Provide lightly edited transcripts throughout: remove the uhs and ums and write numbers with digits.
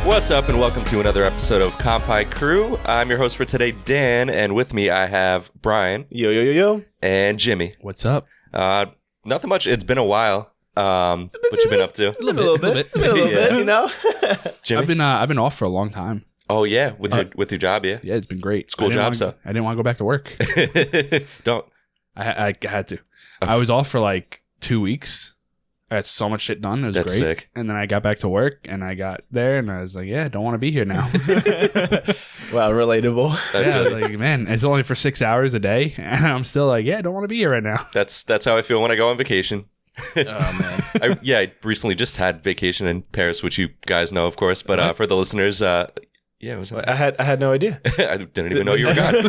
What's up, and welcome to another episode of Kampai Crew. I'm your host for today, Dan, and with me I have Brian. Yo. And Jimmy. What's up? Nothing much. It's been a while. What you been up to? A little bit, you know? Jimmy? I've been off for a long time. Oh, yeah, with your job, yeah? Yeah, it's been great. School job, so. I didn't want to go back to work. Don't. I had to. Okay. I was off for like 2 weeks. I had so much shit done. It was That's great. sick. And then I got back to work, and I got there, and I was like, yeah, don't want to be here now. Wow, relatable. Yeah, I was like, man, it's only for 6 hours a day, and I'm still like, yeah, don't want to be here right now. That's how I feel when I go on vacation. Oh, man. I recently just had vacation in Paris, which you guys know, of course. But for the listeners, it was. I had no idea. I didn't even know you were gone.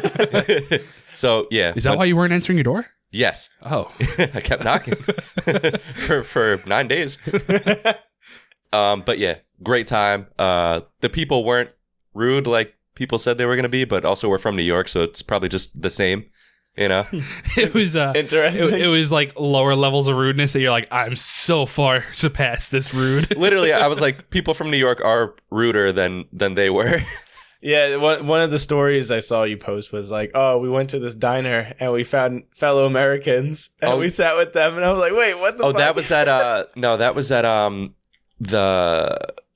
So, yeah. Is that why you weren't answering your door? Yes. Oh. I kept knocking for 9 days. But yeah, great time. The people weren't rude like people said they were going to be, but also we're from New York, so it's probably just the same, you know? It was interesting. It was like lower levels of rudeness that you're like, I'm so far surpassed this rude. Literally, I was like, people from New York are ruder than they were. Yeah, one of the stories I saw you post was like, oh, we went to this diner and we found fellow Americans and we sat with them, and I was like, wait, what the fuck? That was at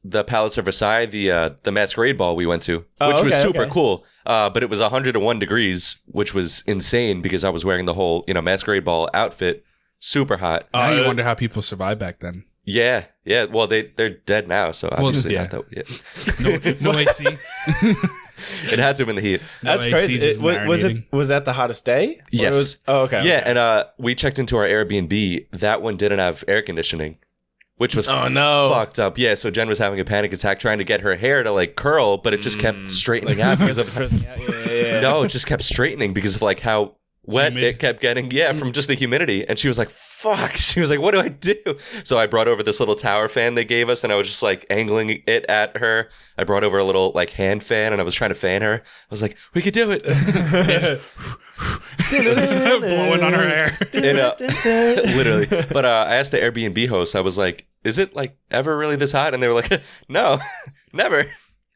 the Palace of Versailles, the masquerade ball we went to, which was super cool. But it was 101 degrees, which was insane because I was wearing the whole, masquerade ball outfit, super hot. Now you wonder how people survived back then. Yeah. Well, they're dead now, so obviously not that. Yeah. No AC. It had to have been the heat. That's crazy. Was that the hottest day? Yes. Okay. Yeah, and we checked into our Airbnb. That one didn't have air conditioning, which was fucked up. Yeah, so Jen was having a panic attack trying to get her hair to like curl, but it just kept straightening out because of no, it just kept straightening because of like how wet it kept getting, from just the humidity. And she was like, fuck. She was like, what do I do? So I brought over this little tower fan they gave us, and I was just like angling it at her. I brought over a little like hand fan, and I was trying to fan her. I was like, we could do it. Blowing on her hair. Literally. But I asked the Airbnb host, I was like, is it like ever really this hot? And they were like, no, never.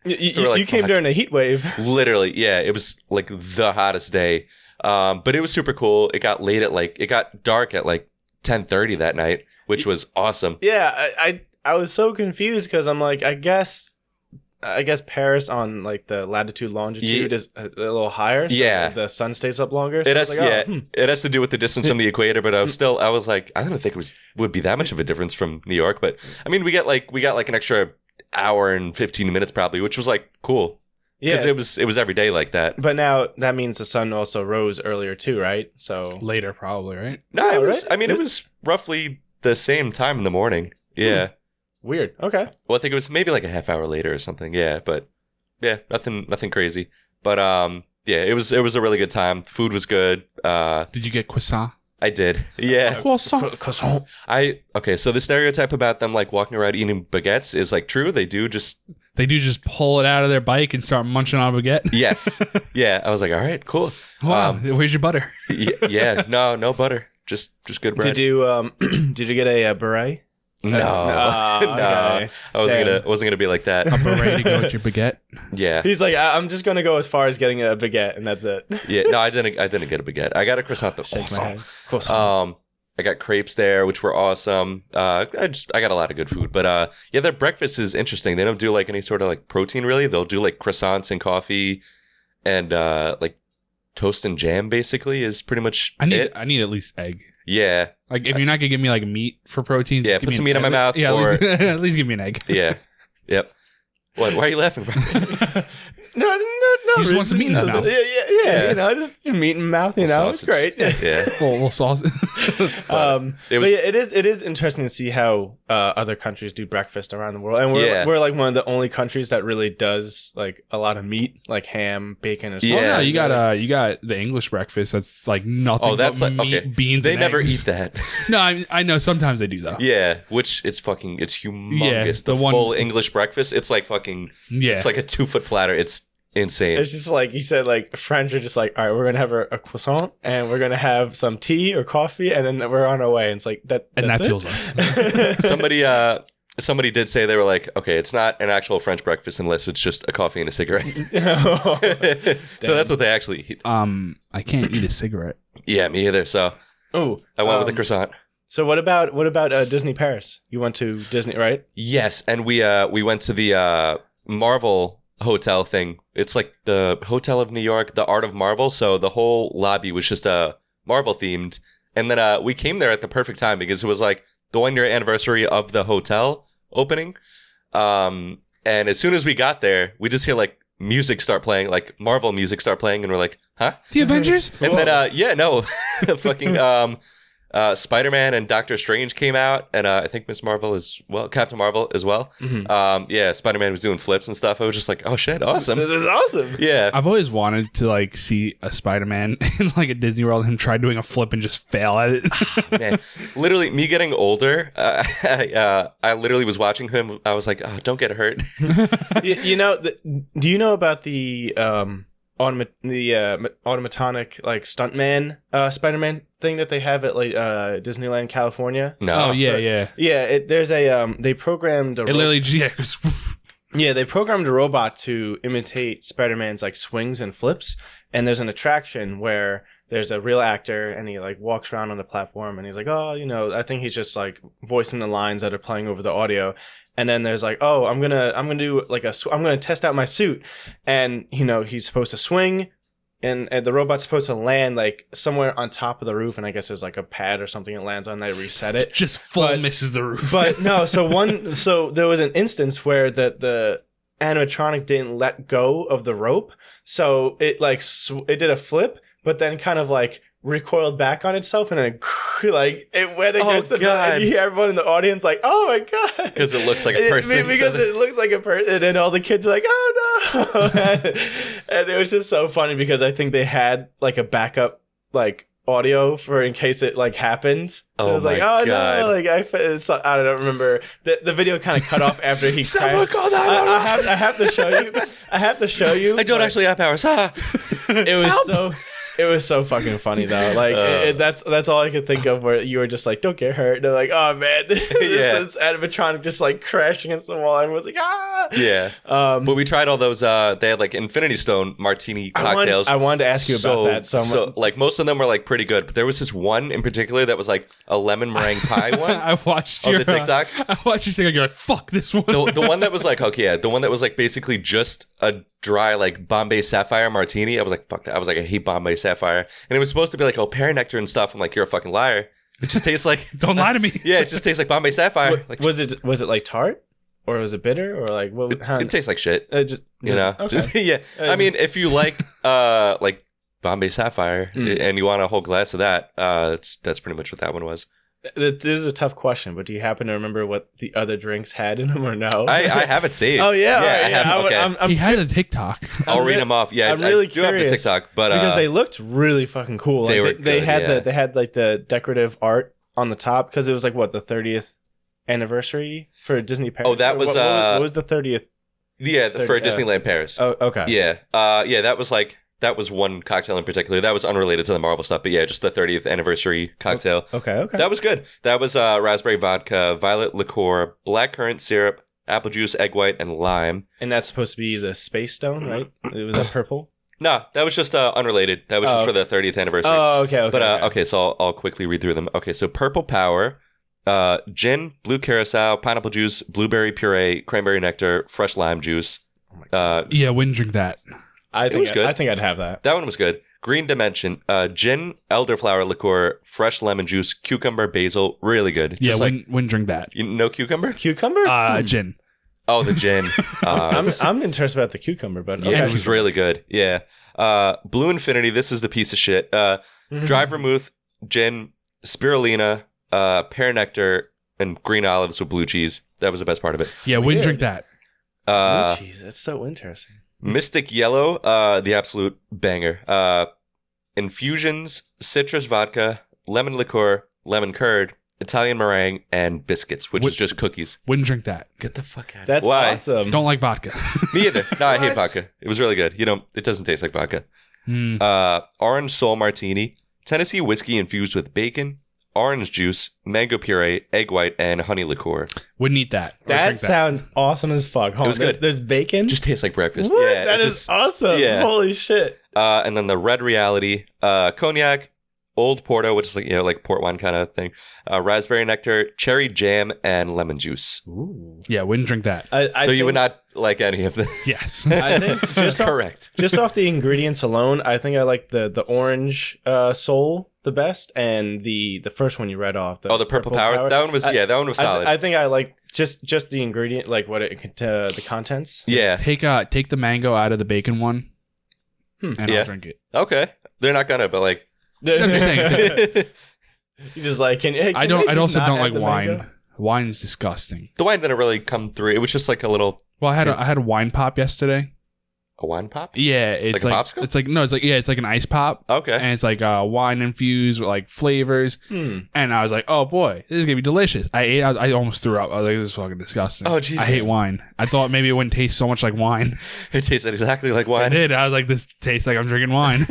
So you came during a heat wave. Literally, yeah. It was like the hottest day. But it was super cool. It got dark at like 10:30 that night, which was awesome. Yeah, I was so confused because I'm like, I guess Paris on like the latitude longitude is a little higher, so the sun stays up longer. So it has to do with the distance from the equator, but I was like, I don't think would be that much of a difference from New York, but I mean, we got like an extra hour and 15 minutes probably, which was like cool. Yeah, because it was every day like that. But now that means the sun also rose earlier too, right? So later, probably, right? No, it was. Right? I mean, it was roughly the same time in the morning. Yeah. Weird. Okay. Well, I think it was maybe like a half hour later or something. Yeah, but yeah, nothing crazy. But yeah, it was a really good time. Food was good. Did you get croissant? I did. Yeah. Croissant. So the stereotype about them like walking around eating baguettes is like true. They do just pull it out of their bike and start munching on a baguette? Yes. Yeah. I was like, all right, cool. Wow. Where's your butter? Yeah. No butter. Just good bread. Did you get a beret? No. Okay. I wasn't gonna be like that. A beret to go with your baguette? Yeah. He's like, I'm just gonna go as far as getting a baguette, and that's it. Yeah. No, I didn't get a baguette. I got a croissant. Croissant. I got crepes there, which were awesome. I got a lot of good food, but their breakfast is interesting. They don't do like any sort of like protein really. They'll do like croissants and coffee, and like toast and jam. Basically, is pretty much. I need at least egg. Yeah. Like if you're not gonna give me like meat for protein, put some meat in my mouth. Yeah, or at least give me an egg. Yeah. Yep. What? Why are you laughing, bro? No. You just want some meat in the mouth. Yeah. Just meat in mouth. It's great. Yeah. Little sauce. It is interesting to see how other countries do breakfast around the world, and we're like one of the only countries that really does like a lot of meat, like ham, bacon, or something. Yeah, no, you got the English breakfast. That's like nothing. Oh, that's but like meat, beans. They and never eggs. eat that. No, I know sometimes they do though. Yeah, which it's humongous. Yeah, the full English breakfast. It's like fucking. Yeah, it's like a 2-foot platter. It's insane. It's just like you said, like French are just like, all right, we're gonna have a croissant and we're gonna have some tea or coffee, and then we're on our way. And it's like that. And that it? feels us. somebody did say, they were like, okay, it's not an actual French breakfast unless it's just a coffee and a cigarette. So that's what they actually eat. I can't eat a cigarette. Yeah, me either. So I went with the croissant. So what about Disney Paris? You went to Disney, right? Yes, and we went to the Marvel hotel thing. It's like the Hotel of New York, the Art of Marvel. So the whole lobby was just Marvel themed. And then we came there at the perfect time because it was like the 1 year anniversary of the hotel opening. And as soon as we got there, we just hear like music start playing, like Marvel music start playing, and we're like, huh? The Avengers? And then fucking Spider-Man and Doctor Strange came out, and I think Miss Marvel as well, Captain Marvel as well. Mm-hmm. Spider-Man was doing flips and stuff. I was just like, oh shit, awesome. This is awesome. Yeah. I've always wanted to like see a Spider-Man in like a Disney World and him try doing a flip and just fail at it. Man, literally, me getting older, I literally was watching him. I was like, oh, don't get hurt. Do you know about the automatonic like stuntman Spider-Man thing that they have at like Disneyland California? No. Oh yeah. There's a they programmed they programmed a robot to imitate Spider-Man's like swings and flips, and there's an attraction where there's a real actor and he like walks around on the platform and he's like, I think he's just like voicing the lines that are playing over the audio. And then there's like, I'm gonna do like I'm gonna test out my suit, and he's supposed to swing, and the robot's supposed to land like somewhere on top of the roof, and I guess there's like a pad or something it lands on. They reset it, just misses the roof. But no, so there was an instance where the animatronic didn't let go of the rope, so it like it did a flip, but then kind of like recoiled back on itself, and then like it went against the God. and you hear everyone in the audience like, oh my God, because it looks like a person. It looks like a person, and all the kids are like, oh no. And it was just so funny because I think they had like a backup like audio for in case it like happened. So it was like, oh God. No, like I don't remember. The video kind of cut off after he crashed. I have to show you. I don't actually have powers. It was so fucking funny though. Like that's all I could think of, where you were just like, don't get hurt. And they're like, oh man, this animatronic just like crashed against the wall, and was like, ah. Yeah. But we tried all those. They had like Infinity Stone martini cocktails. I wanted to ask you about that. So like most of them were like pretty good, but there was this one in particular that was like a lemon meringue pie one. I watched your TikTok. I watched your TikTok. You're like, fuck this one. The one that was like, the one that was like basically just a dry like Bombay Sapphire martini. I was like, fuck that. I was like, I hate Bombay Sapphire, and it was supposed to be like pear nectar and stuff. I'm like, you're a fucking liar. It just tastes like don't lie to me. Yeah, it just tastes like Bombay Sapphire. Was it like tart, or was it bitter, or like what? It tastes like shit. Okay. Yeah. I mean, if you like Bombay Sapphire and you want a whole glass of that, that's pretty much what that one was. This is a tough question, but do you happen to remember what the other drinks had in them, or no? I have it saved. Oh yeah, I have. Okay. He had a TikTok. I'll read them off. Yeah, I'm really curious. I do have the TikTok, but because they looked really fucking cool. They were. They had like the decorative art on the top, because it was like what, the 30th anniversary for Disney Paris. Oh, that was what was the 30th? Yeah, for Disneyland Paris. Oh, okay. Yeah, that was one cocktail in particular. That was unrelated to the Marvel stuff, but yeah, just the 30th anniversary cocktail. Okay. That was good. That was raspberry vodka, violet liqueur, blackcurrant syrup, apple juice, egg white, and lime. And that's supposed to be the Space Stone, right? It was that purple? No, that was just unrelated. That was just for the 30th anniversary. Oh, okay. But okay, so I'll quickly read through them. Okay, so Purple Power, gin, blue curacao, pineapple juice, blueberry puree, cranberry nectar, fresh lime juice. Oh my God. Wouldn't drink that. It was good. I think I'd have that. That one was good. Green Dimension, gin, elderflower liqueur, fresh lemon juice, cucumber, basil, really good. Just wouldn't drink that. No cucumber? Cucumber? Gin. Oh, the gin. I'm interested about the cucumber, but yeah, it was really good. Yeah. Blue Infinity, this is the piece of shit. Dry vermouth, gin, spirulina, pear nectar, and green olives with blue cheese. That was the best part of it. Yeah, wouldn't drink that. Blue cheese, that's so interesting. Mystic Yellow, the absolute banger. Infusions, citrus vodka, lemon liqueur, lemon curd, Italian meringue, and biscuits, which is just cookies. Wouldn't drink that. Get the fuck out of here. That's awesome. Don't like vodka. Me either. No, I hate vodka. It was really good. It doesn't taste like vodka. Orange Soul Martini, Tennessee whiskey infused with bacon, orange juice, mango puree, egg white, and honey liqueur. Wouldn't eat that. That sounds awesome as fuck. It was good. There's bacon. Just tastes like breakfast. What? Yeah, that is awesome. Yeah. Holy shit. And then the Red Reality, cognac, Old Porto, which is like port wine kind of thing, raspberry nectar, cherry jam, and lemon juice. Ooh. Yeah, wouldn't drink that. So you would not like any of them? Yes. I think correct. Just off the ingredients alone, I think I like the orange soul the best, and the first one you read off. The purple power. That one was that one was solid. I think I like just the ingredient, like what the contents. Yeah. Take the mango out of the bacon one, and I'll drink it. Okay, they're not gonna, but like. I'm just saying. You just like I also don't like wine. Mango? Wine is disgusting. The wine didn't really come through. It was just like a little. Well, I had a wine pop yesterday. A wine pop? Yeah, it's like a popsicle? It's like an ice pop. Okay, and it's like wine infused with like flavors. And I was like, oh boy, this is gonna be delicious. I almost threw up. I was like, this is fucking disgusting. Oh Jesus, I hate wine. I thought maybe it wouldn't taste so much like wine. It tasted exactly like wine. It did. I was like, this tastes like I'm drinking wine.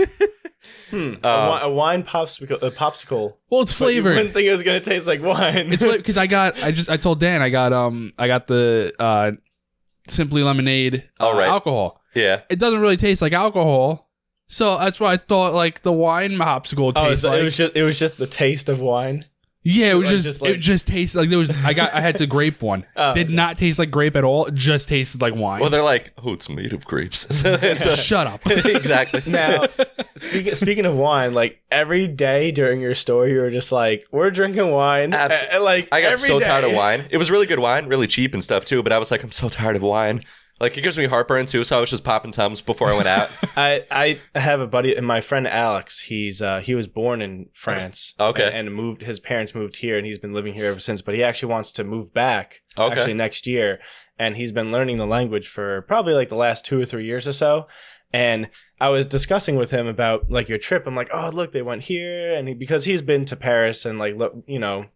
A wine popsicle. Well, it's flavored. You wouldn't think it was gonna taste like wine. It's because I told Dan I got the Simply Lemonade alcohol. Yeah, it doesn't really taste like alcohol, so that's why I thought like the wine popsicle tastes like. It was just the taste of wine. Yeah, it just tasted like there was. I had the grape one. Did not taste like grape at all. It just tasted like wine. Well, they're like, it's made of grapes. So shut up. Exactly. Now, speaking of wine, like every day during your story, you were just like, we're drinking wine. Like I got so tired of wine. It was really good wine, really cheap and stuff too. But I was like, I'm so tired of wine. Like, it gives me heartburn, too, so I was just popping Tums before I went out. I have a buddy, and my friend Alex, he was born in France. Okay. And his parents moved here, and he's been living here ever since, but he actually wants to move back, actually next year, and he's been learning the language for probably, like, the last 2 or 3 years or so, and I was discussing with him about like your trip. I'm like, oh look, they went here, and because he's been to Paris and like look,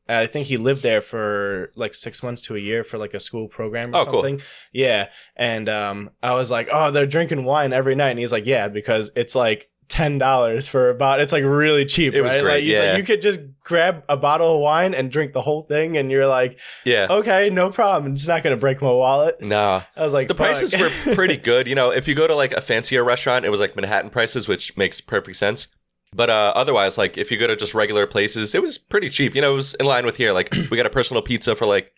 I think he lived there for like 6 months to a year for like a school program or something. Cool. Yeah, and I was like, oh, they're drinking wine every night, and he's like, yeah, because it's like $10 for a bottle. It's like really cheap. It was right? Great. Like, he's like, you could just grab a bottle of wine and drink the whole thing, and you're like, yeah, okay, no problem. It's not gonna break my wallet. No, I was like, the prices were pretty good. If you go to like a fancier restaurant, it was like Manhattan prices, which makes perfect sense. But otherwise, like if you go to just regular places, it was pretty cheap. It was in line with here. Like we got a personal pizza for like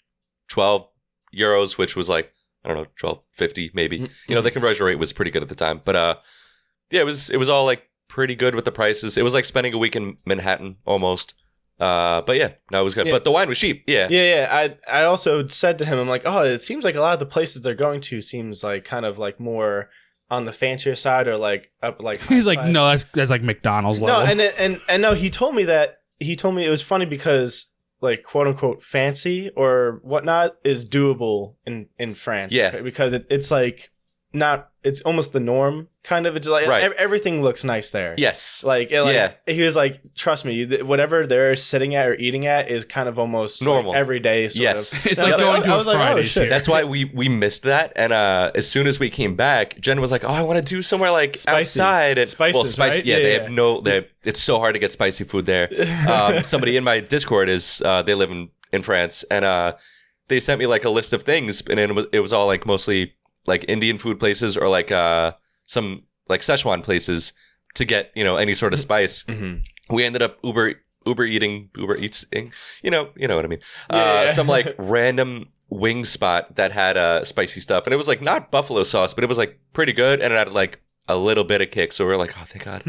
€12, which was like I don't know, $12.50 maybe. Mm-hmm. The conversion rate was pretty good at the time. But yeah, it was all like pretty good with the prices. It was like spending a week in Manhattan almost. But yeah, no, it was good. Yeah. But the wine was cheap. Yeah. Yeah. I also said to him, I'm like, oh, it seems like a lot of the places they're going to seems like kind of like more on the fancier side or like up like. He's like, no, that's like McDonald's level. No, and no, he told me it was funny because like quote unquote fancy or whatnot is doable in France. Yeah, because it's like not. It's almost the norm, kind of. It's like everything looks nice there. Yes. Yeah. He was like, trust me, whatever they're sitting at or eating at is kind of almost normal, like every day. Sort of. It's like going to a Friday shit. That's why we missed that. And as soon as we came back, Jen was like, "Oh, I want to do somewhere like spicy. Outside." And spicy, right? Yeah, they have it's so hard to get spicy food there. Somebody in my Discord they live in France, and they sent me like a list of things, and it was all like mostly like Indian food places or like some like Szechuan places to get any sort of spice. Mm-hmm. We ended up Uber Eats, you know what I mean. Some like random wing spot that had spicy stuff, and it was like not buffalo sauce, but it was like pretty good, and it had like a little bit of kick, so we were like, oh thank God.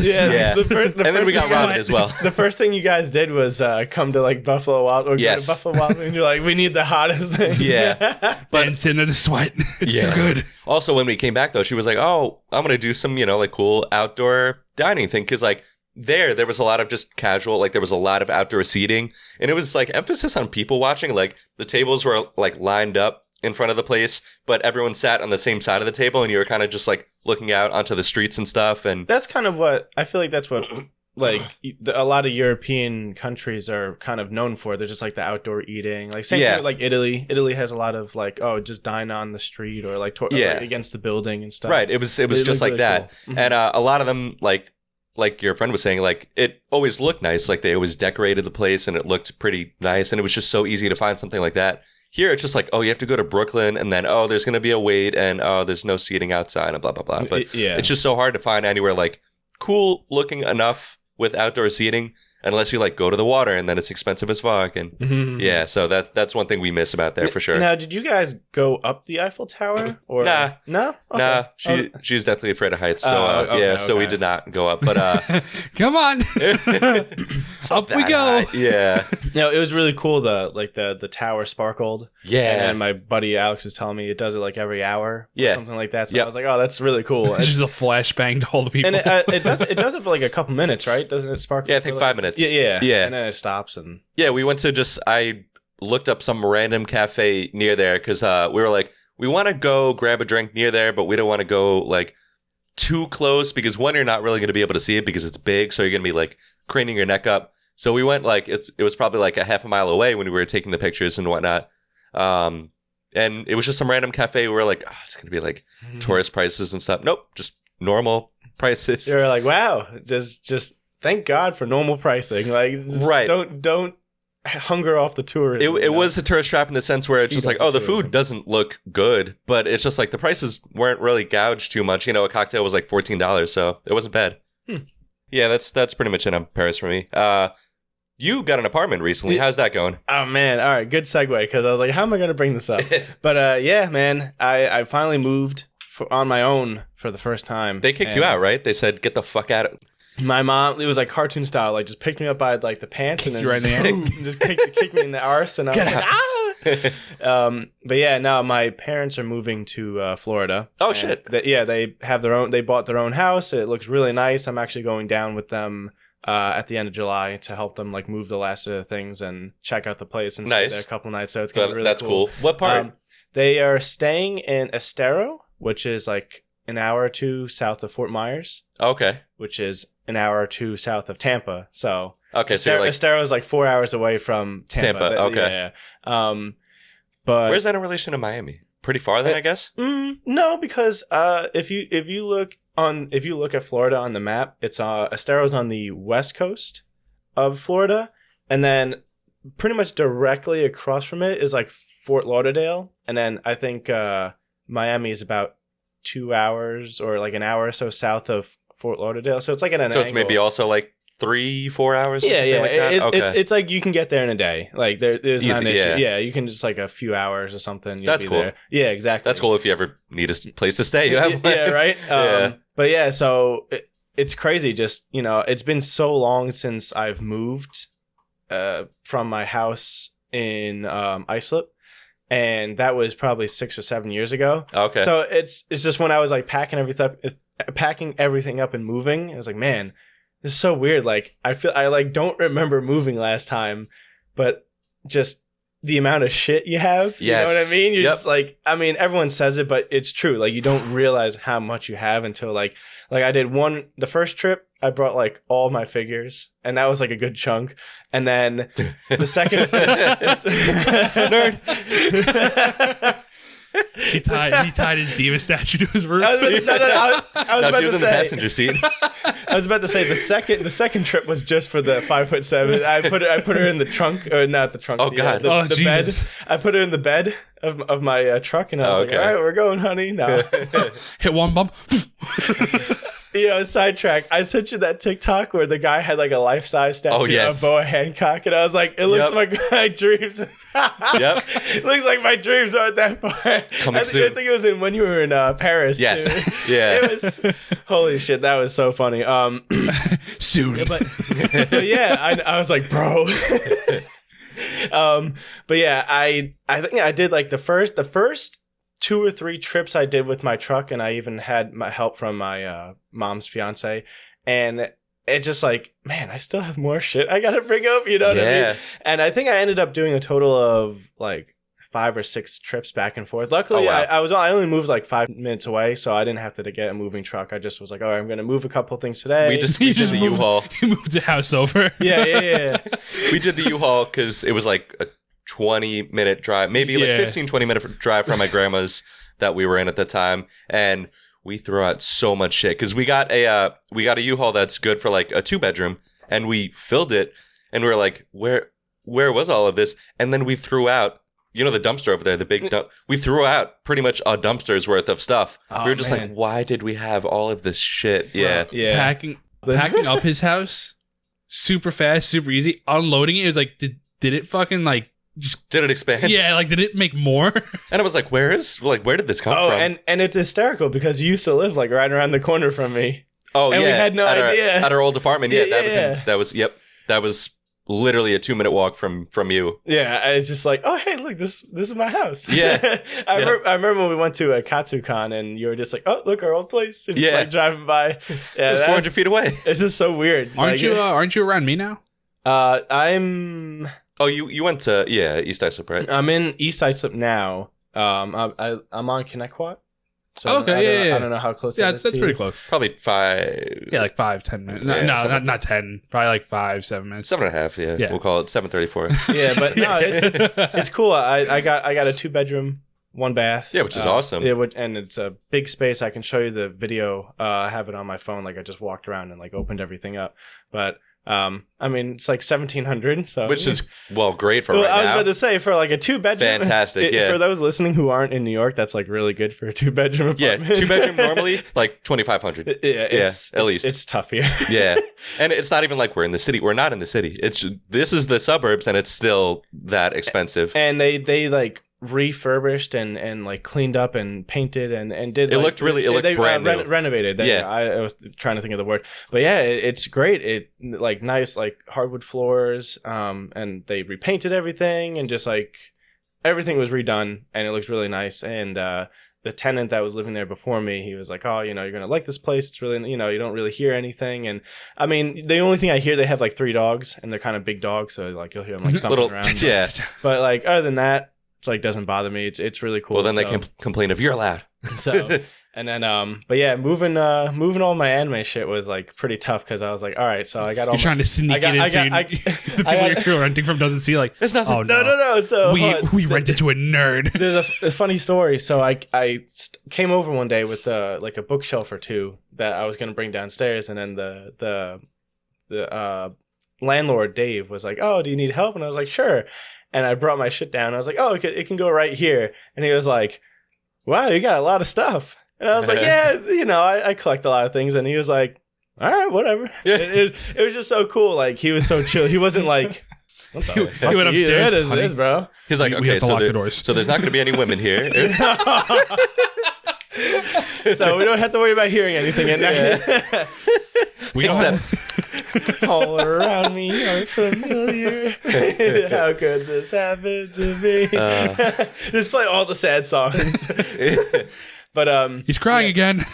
Yeah. And then we got ramen as well. The first thing you guys did was come to like Buffalo Wild or go to Buffalo Wild, and you're like, we need the hottest thing. Yeah. But it's into the sweat. It's so good. Also, when we came back though, she was like, oh, I'm gonna do some like cool outdoor dining thing, because like there was a lot of just casual, like there was a lot of outdoor seating, and it was like emphasis on people watching. Like the tables were like lined up in front of the place, but everyone sat on the same side of the table, and you were kind of just like looking out onto the streets and stuff. And that's kind of what I feel like that's what like a lot of European countries are kind of known for. They're just like the outdoor eating, like same thing with like Italy has a lot of like, oh, just dine on the street or like against the building and stuff. Right. It was just like that. Cool. Mm-hmm. And a lot of them like like your friend was saying, like it always looked nice. Like they always decorated the place and it looked pretty nice. And it was just so easy to find something like that. Here, it's just like, oh, you have to go to Brooklyn and then, oh, there's going to be a wait and, oh, there's no seating outside and blah, blah, blah. But it's just so hard to find anywhere like cool looking enough with outdoor seating. Unless you like go to the water and then it's expensive as fuck. And yeah, so that's one thing we miss about there for sure. Now, did you guys go up the Eiffel Tower? Or Nah. No? Okay. Nah, she's definitely afraid of heights. So so we did not go up. But come on. Up we go. Yeah. No, it was really cool. The tower sparkled. Yeah. And my buddy Alex was telling me it does it like every hour. Yeah. Or something like that. So I was like, oh, that's really cool. It's just a flashbang to all the people. And it does it for like a couple minutes, right? Doesn't it sparkle? Yeah, I think 5 minutes. Yeah. Yeah. And then it stops. And yeah, we went to I looked up some random cafe near there because we were like, we want to go grab a drink near there, but we don't want to go like too close because one, you're not really going to be able to see it because it's big. So you're going to be like craning your neck up. So we went like, it was probably like a half a mile away when we were taking the pictures and whatnot. And it was just some random cafe. We were like, oh, it's going to be like tourist prices and stuff. Nope, just normal prices. You're like, wow, just thank God for normal pricing. Like, right. Don't hunger off the tourism. It was a tourist trap in the sense where it's just like, oh, the food doesn't look good, but it's just like the prices weren't really gouged too much. You know, a cocktail was like $14, so it wasn't bad. Yeah, that's pretty much it on Paris for me. You got an apartment recently. How's that going? Oh, man. All right. Good segue because I was like, how am I going to bring this up? But yeah, man, I finally moved on my own for the first time. They kicked you out, right? They said, get the fuck out of it. My mom, it was like cartoon style, like just picked me up by like the pants and then just kicked me in the arse. And I was like, ah! But yeah, now my parents are moving to Florida. Oh, shit. They have they bought their own house. It looks really nice. I'm actually going down with them at the end of July to help them like move the last of the things and check out the place and stay there a couple nights. So it's gonna be really that's cool. What part? They are staying in Estero, which is like an hour or two south of Fort Myers. Okay. Which is an hour or two south of Tampa. So okay, so Estero is like 4 hours away from Tampa. Okay. Yeah. But where's that in relation to Miami? Pretty far then, I guess. No, because if you look at Florida on the map, it's Estero's on the west coast of Florida, and then pretty much directly across from it is like Fort Lauderdale, and then I think Miami is about 2 hours or like an hour or so south of Fort Lauderdale. So it's like an angle. It's maybe also like 3-4 hours. Yeah, yeah. Like that? It's like you can get there in a day. Like there's not an issue. Yeah. Yeah, you can just like a few hours or something. That's cool. There. Yeah, exactly. That's cool if you ever need a place to stay. You have yeah, right. Yeah. But yeah, so it's crazy. Just it's been so long since I've moved from my house in Islip. And that was probably 6 or 7 years ago. Okay. So it's just when I was like packing everything up and moving, I was like, man, this is so weird. Like I like don't remember moving last time, but just the amount of shit you have. You know what I mean? You're just like, I mean, everyone says it, but it's true. Like you don't realize how much you have until like I did the first trip, I brought like all my figures, and that was like a good chunk. And then the second nerd. He tied his diva statue to his roof. I was about she was in the passenger seat. I was about to say the second trip was just for the 5'7". I put her in the trunk, or not the trunk. Oh god, the bed. I put her in the bed of my truck, and I was like, all right, we're going, honey. Now hit one bump. Sidetrack. I sent you that TikTok where the guy had like a life-size statue of Boa Hancock, and I was like, it looks like my dreams. It looks like my dreams aren't that far. I think it was in when you were in Paris. Yes. Too. Yeah. It was holy shit. That was so funny. Soon. Yeah, but yeah, I was like, bro. But yeah, I think I did like the first 2 or 3 trips I did with my truck, and I even had my help from my mom's fiance, and it just like, man, I still have more shit I gotta bring up, you know what I mean? And I think I ended up doing a total of like 5 or 6 trips back and forth. Luckily, I only moved like 5 minutes away, so I didn't have to get a moving truck. I just was like, all right, I'm gonna move a couple things today. We did the U-Haul. You moved the house over. Yeah. We did the U-Haul because it was like a 20-minute drive, maybe like 15-20 minute drive from my grandma's that we were in at the time, and we throw out so much shit because we got a U-Haul that's good for like a 2-bedroom, and we filled it, and we were like, where was all of this? And then we threw out, you know, the dumpster over there, the big dump. We threw out pretty much a dumpster's worth of stuff. Oh, we were just like, why did we have all of this shit? Yeah, Packing up his house super fast, super easy. Unloading it was like, did it fucking like? Did it expand? Yeah, like did it make more? And I was like, where did this come from? And it's hysterical because you used to live like right around the corner from me. Oh, and we had no idea. At our old apartment, that was literally a 2-minute walk from you. Yeah, it's just like, oh hey, look, this is my house. Yeah. I remember when we went to Katsucon and you were just like, oh look, our old place. And just like driving by. Yeah, it's 400 feet away. It's just so weird. Aren't you around me now? I'm. Oh, you went to East Islip, right? I'm in East Islip now. I'm on Connecticut. So okay, I don't know how close. Yeah, that's pretty close. Probably 5. Yeah, like 5-10 minutes. Not 10. Probably like 5-7 minutes. 7.5. Yeah, we'll call it 7:34. Yeah, but no, it's cool. I got a 2-bedroom, 1 bath. Yeah, which is awesome. Yeah, and it's a big space. I can show you the video. I have it on my phone. Like I just walked around and like opened everything up, but. I mean, it's like 1,700, so which is great for right now. I was about to say for like a 2-bedroom, fantastic. For those listening who aren't in New York, that's like really good for a 2-bedroom apartment. Yeah, 2-bedroom normally like 2,500. Yeah, at least it's tough here. Yeah, and it's not even like we're in the city. We're not in the city. This is the suburbs, and it's still that expensive. And they like refurbished and like cleaned up and painted and did. It looked brand new. Renovated. I was trying to think of the word, but yeah, it's great. It like nice like hardwood floors, and they repainted everything and just like everything was redone and it looks really nice. And the tenant that was living there before me, he was like, oh, you know, you're gonna like this place. It's really, you know, you don't really hear anything. And I mean, the only thing I hear, they have like 3 dogs and they're kind of big dogs, so like you'll hear them like thumping around. Yeah, but like other than that. It's like doesn't bother me. It's really cool. Well, then they can complain if you're loud. So, and then but yeah, moving all my anime shit was like pretty tough because I was like, all right, so I got all. You're trying to sneak it in. The people you're renting from doesn't see like. It's nothing. Oh, no. So we rented to a nerd. There's a funny story. So I came over one day with like a bookshelf or 2 that I was gonna bring downstairs, and then the landlord Dave was like, oh, do you need help? And I was like, sure. And I brought my shit down. I was like, oh, it can go right here. And he was like, wow, you got a lot of stuff. And I was like, yeah, you know, I collect a lot of things. And he was like, all right, whatever. Yeah. It was just so cool. Like, he was so chill. He wasn't like, what the fuck? He went upstairs. It is, bro. He's like, okay, so there's not going to be any women here. So we don't have to worry about hearing anything in there. Yeah. We don't have... All around me are familiar. How could this happen to me? Just play all the sad songs. But he's crying again.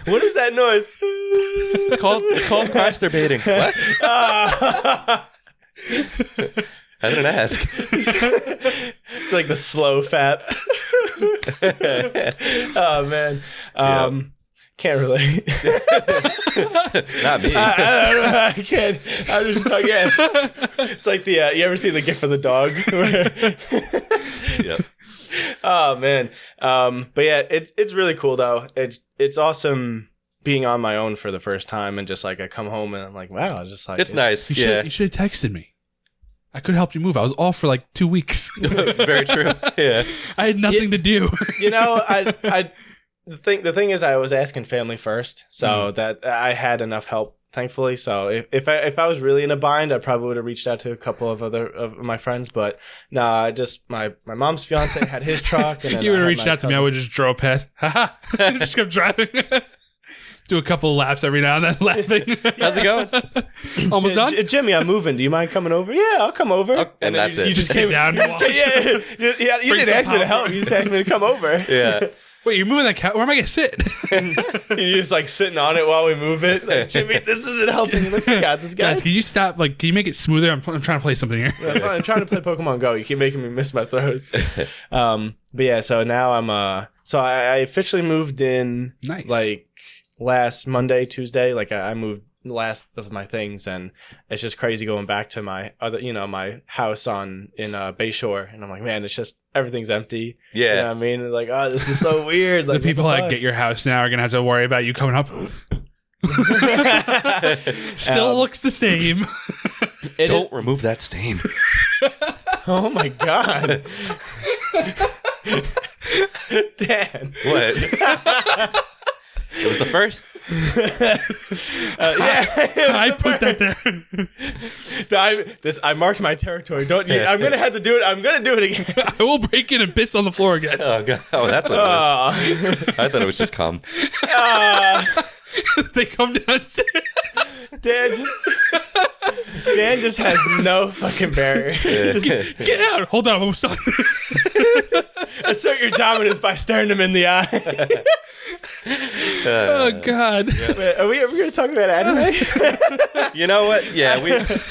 What is that noise? It's called masturbating. What? I didn't ask. It's like the slow fap. Oh man. Can't relate. Not me. I can't. I'm just again. It's like the you ever see the GIF of the dog? Yep. Oh man. But yeah, it's really cool though. It's awesome being on my own for the first time and just like I come home and I'm like, wow, it's just like it's nice. You should have texted me. I could have helped you move. I was off for like 2 weeks. Very true. Yeah. I had nothing to do. You know, The thing is, I was asking family first, so that I had enough help, thankfully. So if I was really in a bind, I probably would have reached out to a couple of other of my friends. But no, I just my mom's fiance had his truck, and then you would have reached out to me. I would just drove past, just kept driving, do a couple of laps every now and then, laughing. How's it going? Almost done. Jimmy, I'm moving. Do you mind coming over? Yeah, I'll come over. Okay, and that's it. You just sit down and watch. Yeah, you didn't ask me to help. You just asked me to come over. Yeah. Wait, you're moving that couch? Where am I going to sit? You're just like sitting on it while we move it. Like, Jimmy, this isn't helping. Look, I got this, guys. Can you stop? Like, can you make it smoother? I'm trying to play something here. I'm trying to play Pokemon Go. You keep making me miss my throats. But yeah, so now I'm so I officially moved in. Nice. Like last Monday, Tuesday. Like I moved last of my things, and it's just crazy going back to my other, my house in Bayshore, and I'm like, man, it's just everything's empty. Yeah, you know what I mean, like, oh, this is so weird. Like, the people that get your house now are gonna have to worry about you coming up. Still looks the same. Don't remove that stain. Oh my god. Dan. What? It was the first. Yeah, I put that there. I marked my territory. I'm gonna have to do it. I'm gonna do it again. I will break in and piss on the floor again. Oh god. Oh, that's what it was. I thought it was just cum. They come downstairs. Dan just has no fucking barrier. Just get out. Hold on, I'm almost done. Assert your dominance by staring him in the eye. Oh god. Yeah. Wait, are we ever going to talk about anime? You know what? Yeah,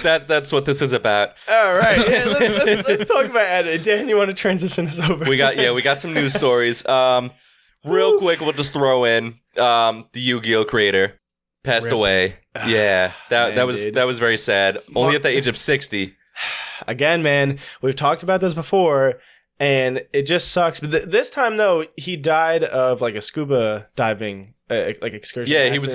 that's what this is about. All right, yeah, let's talk about anime. Dan, you want to transition us over? We got some news stories. Real quick, we'll just throw in the Yu-Gi-Oh creator passed away. Yeah, that was very sad. Only at the age of 60. Again, man, we've talked about this before, and it just sucks. But this time, though, he died of like a scuba diving excursion. Yeah, he was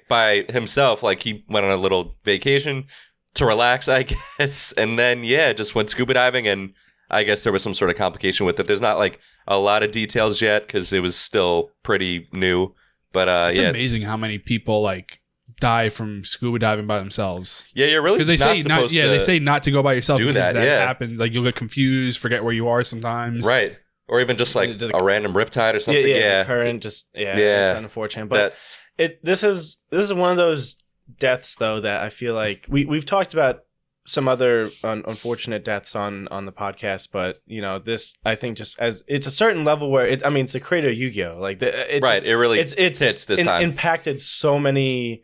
by himself. Like he went on a little vacation to relax, I guess, and then just went scuba diving, and I guess there was some sort of complication with it. There's not like a lot of details yet because it was still pretty new. But it's amazing how many people like die from scuba diving by themselves. Yeah, you're really because they say not to go by yourself. Do that happens. Like you'll get confused, forget where you are sometimes. Right, or even just like a random riptide or something. Yeah, the current just it's unfortunate. But this is one of those deaths though that I feel like we've talked about some other unfortunate deaths on the podcast, but this I think just as it's a certain level where it's the creator of Yu-Gi-Oh, like it really hits this time. Impacted so many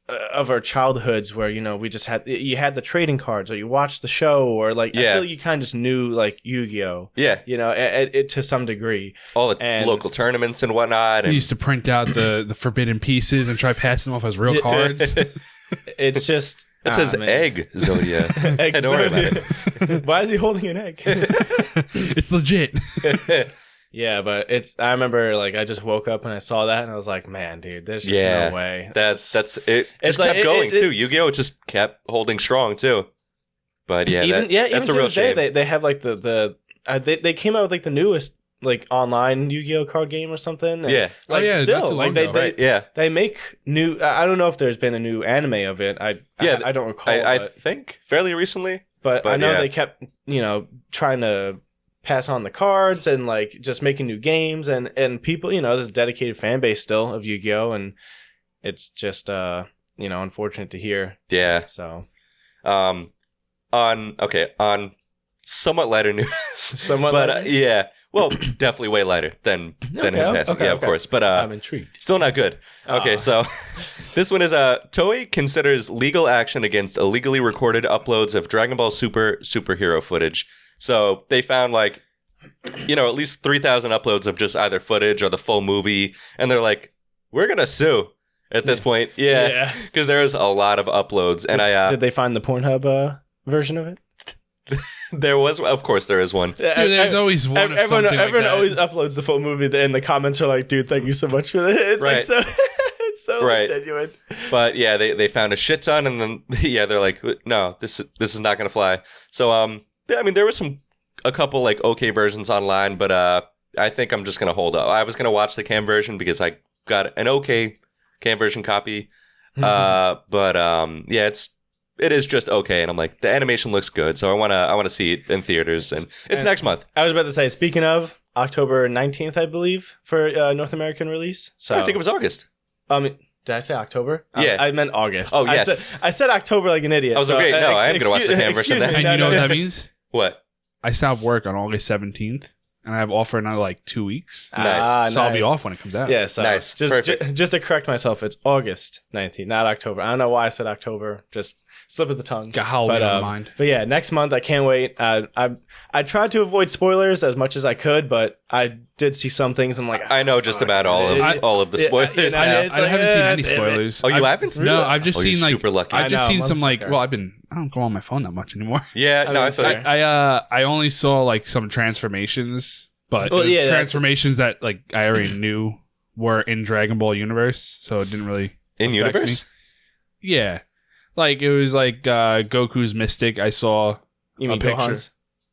of our childhoods where we just had the trading cards, or you watched the show, or like I feel like you kind of just knew like Yu-Gi-Oh, to some degree, all the local tournaments and whatnot. You used to print out the forbidden pieces and try passing them off as real cards. It's just. It says egg, Zodia. Egg Don't worry about it. Why is he holding an egg? It's legit. Yeah, but I remember like I just woke up and I saw that and I was like, man, dude, there's just no way. That's it. Just kept going too. Yu-Gi-Oh just kept holding strong too. But that's a real shame. They have like they came out with like the newest like online Yu-Gi-Oh card game or something. And, still like they make new. I don't know if there's been a new anime of it. I don't recall. I think fairly recently, but I know they kept trying to pass on the cards and like just making new games and people. There's a dedicated fan base still of Yu-Gi-Oh, and it's just unfortunate to hear. Yeah. So, on somewhat lighter news, lighter? Well, definitely way lighter than in past. Of course. But I'm intrigued. Still not good. Okay, so this one is Toei considers legal action against illegally recorded uploads of Dragon Ball Super superhero footage. So they found like, at least 3,000 uploads of just either footage or the full movie, and they're like, we're gonna sue at this point. Yeah, because there's a lot of uploads. Did they find the Pornhub version of it? There was, of course, there is one. Dude, there's always one. Everyone always uploads the full movie, and the comments are like, "Dude, thank you so much for this." It's like so, it's so genuine. But yeah, they found a shit ton, and then they're like, "No, this is not gonna fly." So there was a couple like okay versions online, but I think I'm just gonna hold up. I was gonna watch the cam version because I got an okay cam version copy, but it is just okay, and I'm like, the animation looks good, so I wanna see it in theaters, and it's next month. I was about to say, speaking of October 19th, I believe, for North American release. So I think it was August. Did I say October? Yeah, I meant August. Oh yes, I said October like an idiot. I was like, no, I am gonna watch the cam version. And you know what that means? What? I stopped work on August 17th. And I have off for another like 2 weeks. Nice. So I'll be off when it comes out. Yeah, so nice. Just to correct myself, it's August 19th, not October. I don't know why I said October. Just slip of the tongue. Got Halloween on mind. But yeah, next month I can't wait. I tried to avoid spoilers as much as I could, but I did see some things. I'm like, I know just about all of the spoilers. I haven't seen any spoilers. Oh, you haven't? No, I've just seen like super lucky. I've just seen some like. Well, I don't go on my phone that much anymore. Yeah, I feel I only saw like some transformations, but transformations that like I already knew were in Dragon Ball universe, so it didn't really in universe. Me. Yeah, like it was like Goku's Mystic. I saw you mean Gohan's?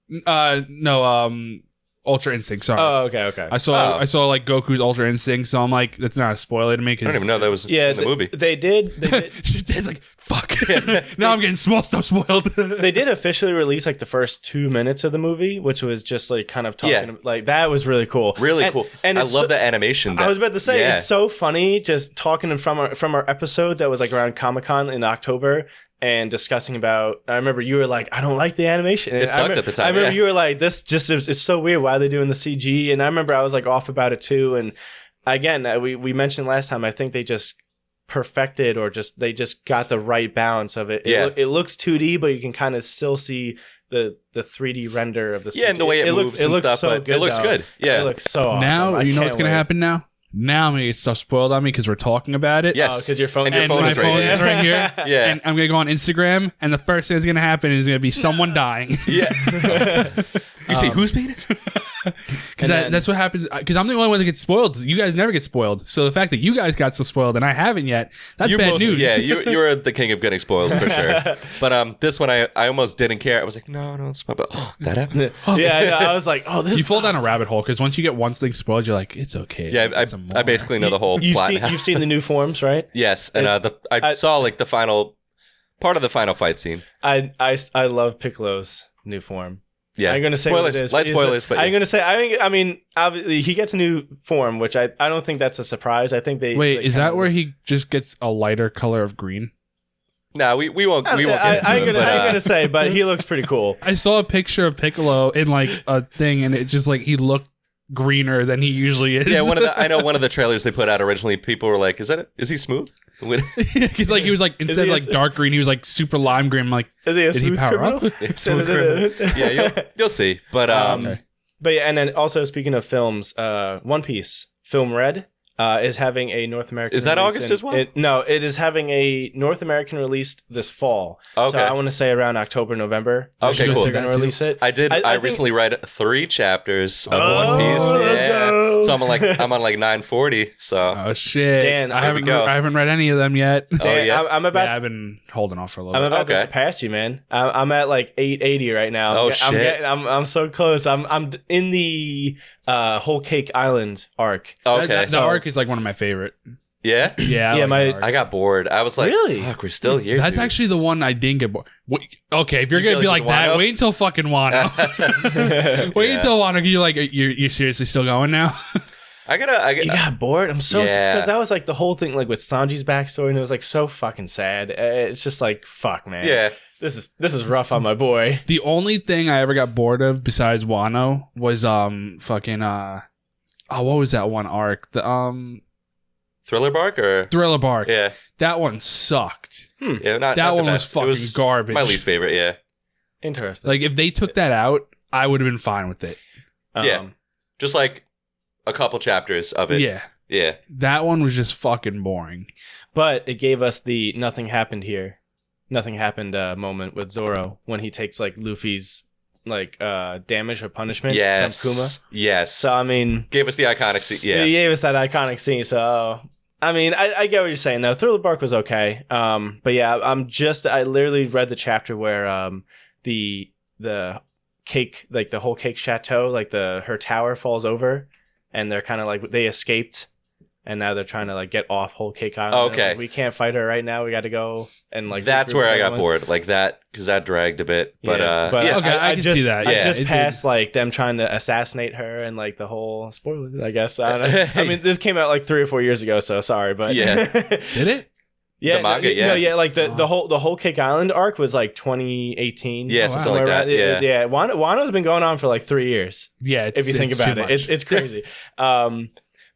No, Ultra Instinct. Sorry. Oh, okay. I saw like Goku's Ultra Instinct, so I'm like, that's not a spoiler to me. I don't even know that was in the movie. They did. It's like fuck. Now I'm getting small stuff spoiled. They did officially release like the first 2 minutes of the movie, which was just like kind of talking. Like that was really cool. Really cool. And I love the animation. I was about to say it's so funny just talking from our episode that was like around Comic-Con in October. And discussing about, I remember you were like, I don't like the animation. And it sucked at the time. I remember you were like, this just it's so weird. Why are they doing the CG? And I remember I was like off about it too. And again, we mentioned last time, I think they just perfected or they just got the right balance of it. It looks 2D, but you can kind of still see the 3D render of the CG. Yeah, and the way it moves and stuff. So good, it looks good. Yeah, it looks so awesome. Now you know what's gonna happen now. Now I'm gonna get stuff spoiled on me because we're talking about it. Yes, because your phone is right here. Yeah, and I'm gonna go on Instagram, and the first thing that's gonna happen is gonna be someone dying. Yeah. You see who's being it? Because that's what happens. Because I'm the only one that gets spoiled. You guys never get spoiled. So the fact that you guys got so spoiled and I haven't yet, that's bad news. Yeah, you're the king of getting spoiled for sure. But this one I almost didn't care. I was like, no, it's spoiled. But that happens. Yeah, I was like, oh, this. You fall down a rabbit hole because once you get one thing spoiled, you're like, it's okay. Yeah, I basically know the whole plot. You've seen the new forms, right? Yes, and I saw like the final part of the final fight scene. I love Piccolo's new form. Yeah, I'm gonna say spoilers. Light spoilers, but I'm gonna say I mean, obviously he gets a new form, which I don't think that's a surprise. I think they is that where he just gets a lighter color of green? No, we won't. We won't. I'm gonna say, but he looks pretty cool. I saw a picture of Piccolo in like a thing, and it just like he looked greener than he usually is. Yeah, I know one of the trailers they put out originally, people were like, is he smooth? He's like, he was like, instead of like dark green, he was like super lime green. I'm like, is he a smooth criminal? Smooth criminal. Yeah, you'll see. But but yeah, and then also speaking of films, One Piece Film Red is having a North American. Is that August as well? No, it is having a North American release this fall. Okay, so I want to say around October, November. Okay, cool. They're going to release it. I recently read 3 chapters of One Piece. Yeah, so I'm on like 940. So oh shit, Dan, I haven't read any of them yet. Dan, I'm about. Yeah, I've been holding off for a little bit. I'm about to surpass you, man. I'm at like 880 right now. Oh shit, I'm so close. I'm in the Whole Cake Island arc. Okay, the arc is like one of my favorite. Yeah? Yeah. I got bored. I was like, really? Fuck, we're still here. That's actually the one I didn't get bored. Okay, if you're going to be like that, wait until fucking Wano. Wait until Wano. You're seriously still going now? You got bored? I'm so sad. Because that was like the whole thing like with Sanji's backstory, and it was like so fucking sad. It's just like, fuck, man. Yeah. This is rough on my boy. The only thing I ever got bored of besides Wano was fucking what was that one arc? The Thriller Bark or Thriller Bark. Yeah. That one sucked. Yeah, that one was fucking garbage. My least favorite, yeah. Interesting. Like if they took that out, I would have been fine with it. Yeah. Just like a couple chapters of it. Yeah. Yeah. That one was just fucking boring. But it gave us the nothing happened moment with Zoro when he takes like Luffy's like damage or punishment from Kuma. Yes. So I mean, gave us the iconic scene. Yeah. He gave us that iconic scene. So I mean, I get what you're saying though. Thriller Bark was okay. But yeah, I literally read the chapter where the cake, like the whole cake chateau, like her tower falls over, and they're kind of like they escaped. And now they're trying to like get off Whole Cake Island. Okay, like, we can't fight her right now. We got to go and like. That's where I got bored, like that, because that dragged a bit. But okay, I can see that. I just passed like them trying to assassinate her and like the whole spoilers. I guess I don't know. I mean, this came out like 3 or 4 years ago, so sorry, but did it? Yeah, the manga, like the Whole Cake Island arc was like 2018. Yeah, something like that. Wano's been going on for like 3 years. Yeah, if you think about it, it's crazy. But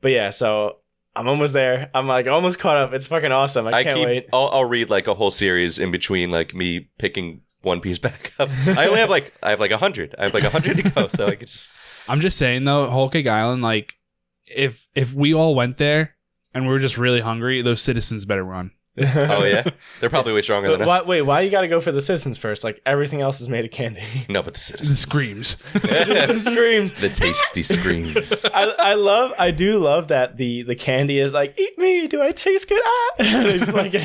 yeah, so. I'm almost there. I'm like almost caught up. It's fucking awesome. I can't wait. I'll read like a whole series in between like me picking One Piece back up. I have like 100. I have like 100 to go. So like it's just. I'm just saying though, Whole Cake Island, like if we all went there and we were just really hungry, those citizens better run. Oh yeah, they're probably way stronger than us. Wait, why you got to go for the citizens first? Like everything else is made of candy. No, but the citizens. The screams. The screams. The tasty screams. I do love that the candy is like, eat me, do I taste good? Ah! And it's just like,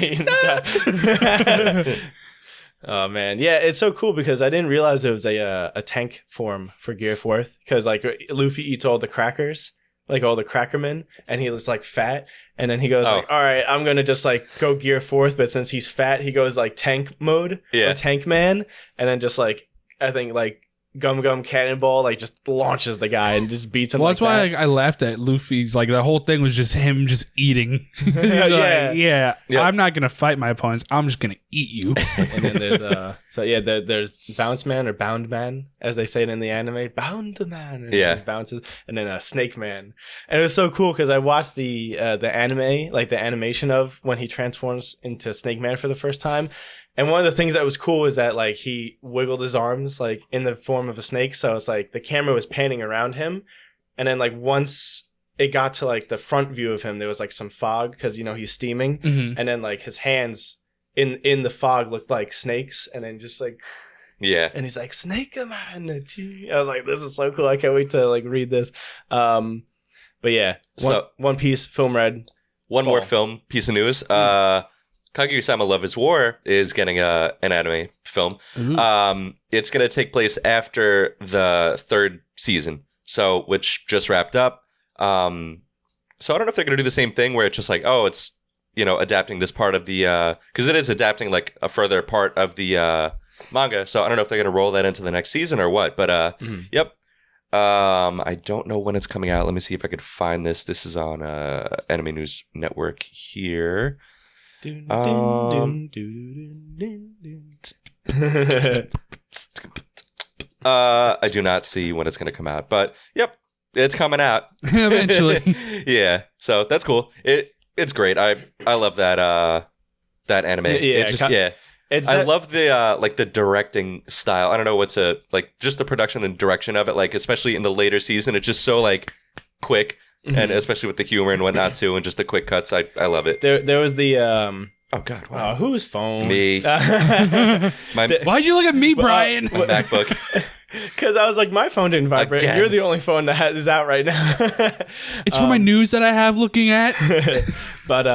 oh man, yeah, it's so cool because I didn't realize it was a tank form for Gear 4th because like Luffy eats all the crackers, like all the crackermen, and he was like fat. And then he goes like, all right, I'm going to just like go Gear 4th. But since he's fat, he goes like tank mode or tank man. And then just like, I think like Gum Gum Cannonball like just launches the guy and just beats him. Well, that's why I laughed at Luffy's. Like the whole thing was just him just eating. Yeah. I'm not gonna fight my opponents. I'm just gonna eat you. And then there's there's Bounce Man or Bound Man as they say it in the anime. Bound Man. And it just bounces. And then Snake Man. And it was so cool because I watched the anime, like the animation of when he transforms into Snake Man for the first time. And one of the things that was cool is that like he wiggled his arms like in the form of a snake. So it's like the camera was panning around him. And then like once it got to like the front view of him, there was like some fog because, you know, he's steaming. Mm-hmm. And then like his hands in the fog looked like snakes. And then just like, yeah. And he's like, Snake Man. I was like, this is so cool. I can't wait to like read this. But yeah, One Piece, Film Red. One more film piece of news. Kaguya Sama Love is War is getting an anime film. Mm-hmm. It's going to take place after the 3rd season, which just wrapped up. So I don't know if they're going to do the same thing where it's just like, oh, it's, you know, adapting this part of the, because it is adapting like a further part of the manga. So I don't know if they're going to roll that into the next season or what, but yep. I don't know when it's coming out. Let me see if I could find this. This is on Anime News Network here. I do not see when it's going to come out, but yep, it's coming out eventually. Yeah, so that's cool. It's great. I love that anime. Yeah, I love the like the directing style. I don't know what's like just the production and direction of it. Like especially in the later season, it's just so like quick. Mm-hmm. And especially with the humor and whatnot too, and just the quick cuts, I love it. There was the oh god, wow. Whose phone? Me. Why'd you look at me, Brian? My MacBook. Because I was like, my phone didn't vibrate. Again. You're the only phone that is out right now. It's for my news that I have looking at. But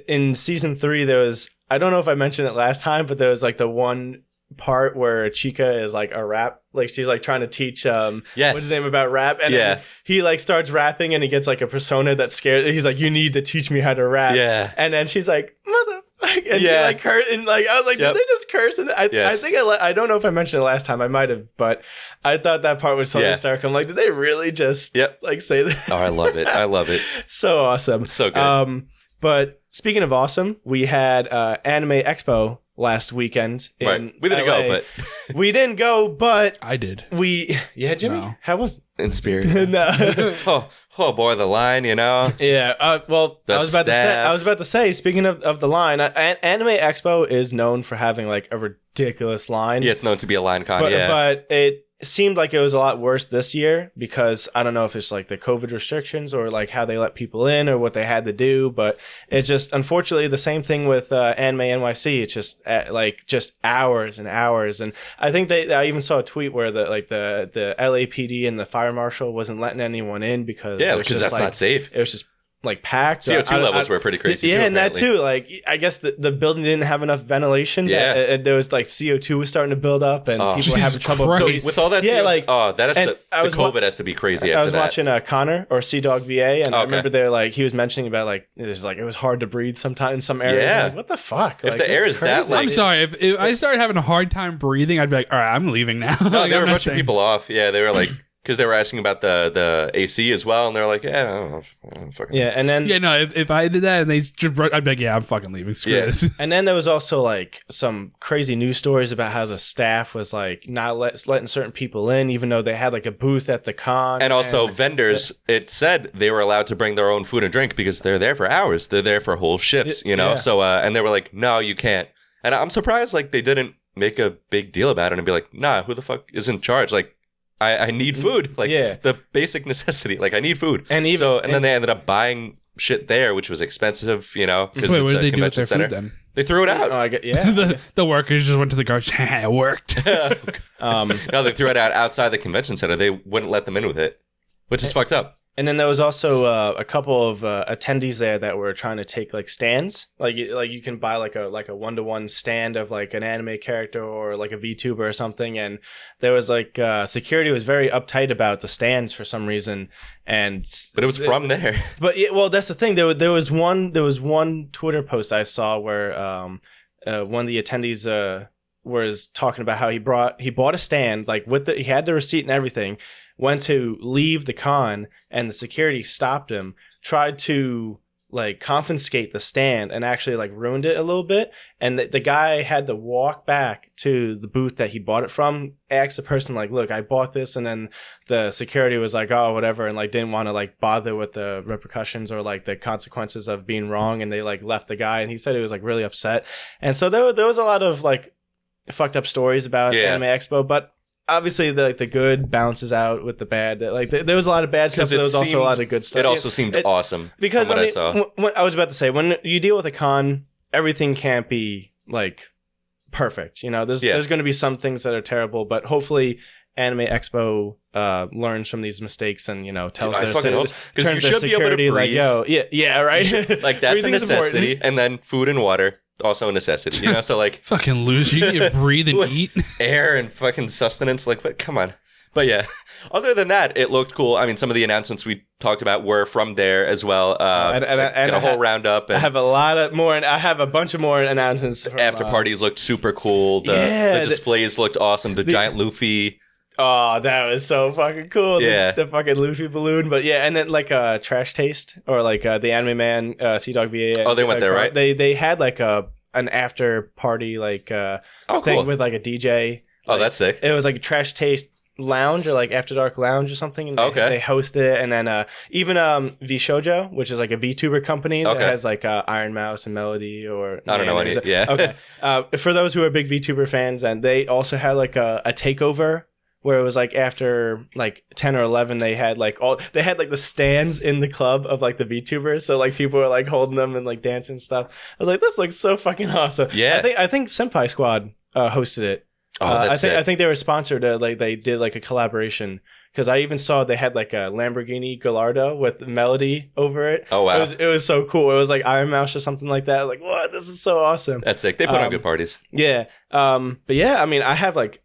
in season 3, there was, I don't know if I mentioned it last time, but there was like the one part where Chica is like a rap, like she's like trying to teach what's his name about rap, and then he like starts rapping and he gets like a persona that's scared. He's like, you need to teach me how to rap. And then she's like, motherfucker, and she like curse, and like I was like, did they just curse? And I think I don't know if I mentioned it last time. I might have, but I thought that part was so hysterical. I'm like, did they really just like say that? Oh, I love it. I love it. So awesome. So good. But speaking of awesome, we had Anime Expo last weekend in We didn't LA. go, but we didn't go, but I did. Jimmy? No. How was it? In spirit. No. oh boy, the line, you know. Yeah. Well, I was about to say. Speaking of the line, Anime Expo is known for having like a ridiculous line. Yeah, it's known to be a line con. But it seemed like it was a lot worse this year because I don't know if it's like the COVID restrictions or like how they let people in or what they had to do, but it's just unfortunately the same thing with Anime NYC. It's just just hours and hours, and I think I even saw a tweet where the LAPD and the fire marshal wasn't letting anyone in because that's not safe. It was just like packed. CO2 levels were pretty crazy. Yeah, too, and apparently. that too. Like I guess the building didn't have enough ventilation. Yeah, there was like CO2 was starting to build up, and people were having trouble. So with all that, the COVID has to be crazy. I was watching Connor or Sea Dog VA, and I remember he was mentioning about like it was hard to breathe sometimes in some areas. Yeah, like, what the fuck? If the air is that, I'm sorry. If I started having a hard time breathing, I'd be like, all right, I'm leaving now. No, they were rushing people off. Yeah, they were like. because they were asking about the AC as well, and they're like, yeah, I don't know, fucking. Yeah, and then if I did that and they just, I'd be like, yeah, I'm fucking leaving. Screw this. And then there was also like some crazy news stories about how the staff was like not letting certain people in, even though they had like a booth at the con. And also vendors, it said they were allowed to bring their own food and drink because they're there for hours. They're there for whole shifts, you know. Yeah. So and they were like, no, you can't. And I'm surprised like they didn't make a big deal about it and be like, nah, who the fuck is in charge? Like, I need food. Like, the basic necessity. Like, I need food. And then they ended up buying shit there, which was expensive, you know, because it's a convention center. Food, then? They threw it out. Oh, the workers just went to the garbage. It worked. No, they threw it out outside the convention center. They wouldn't let them in with it, which is fucked up. And then there was also a couple of attendees there that were trying to take like stands, like you can buy like a 1-to-1 stand of like an anime character or like a VTuber or something. And there was like security was very uptight about the stands for some reason. But it was from there. But well, that's the thing. There was one Twitter post I saw where one of the attendees was talking about how he bought a stand like he had the receipt and everything. Went to leave the con and the security stopped him, tried to like confiscate the stand and actually like ruined it a little bit. And the guy had to walk back to the booth that he bought it from, ask the person like, look, I bought this. And then the security was like, oh, whatever. And like didn't want to like bother with the repercussions or like the consequences of being wrong. And they like left the guy and he said he was like really upset. And so there was a lot of like fucked up stories about Anime Expo, but obviously, the good balances out with the bad. Like there was a lot of bad stuff, but there was also a lot of good stuff. It also seemed awesome because from what I saw. I was about to say, when you deal with a con, everything can't be like perfect. You know, there's going to be some things that are terrible, but hopefully, Anime Expo learns from these mistakes and tells their citizens because you should be able to breathe. Like, yeah, right. Like that's a necessity, and then food and water. Also a necessity, so like fucking lose you need to breathe and eat air and fucking sustenance, like but come on. But yeah, other than that, it looked cool. I mean, some of the announcements we talked about were from there as well. And a whole roundup. And I have a lot of more, and I have a bunch of more announcements. After parties looked super cool. The displays looked awesome. The giant Luffy. Oh, that was so fucking cool. The fucking Luffy balloon. But yeah, and then like Trash Taste or like the Anime Man, Sea Dog VA. Oh, they went there, right? They had like an after party like thing with like a DJ. Oh, that's sick. It was like a Trash Taste lounge or like After Dark lounge or something. And they host it. And then even VShojo, which is like a VTuber company that has like Iron Mouse and Melody or I don't know any. Yeah. Okay. For those who are big VTuber fans, and they also had like a takeover. Where it was like after like 10 or 11, they had like the stands in the club of like the VTubers. So like people were like holding them and like dancing and stuff. I was like, this looks so fucking awesome. Yeah. I think Senpai Squad hosted it. Oh, that's sick. I think they were sponsored. Like they did like a collaboration because I even saw they had like a Lamborghini Gallardo with Melody over it. Oh wow, it was so cool. It was like Iron Mouse or something like that. Like what? This is so awesome. That's sick. They put on good parties. Yeah. But yeah, I mean, I have like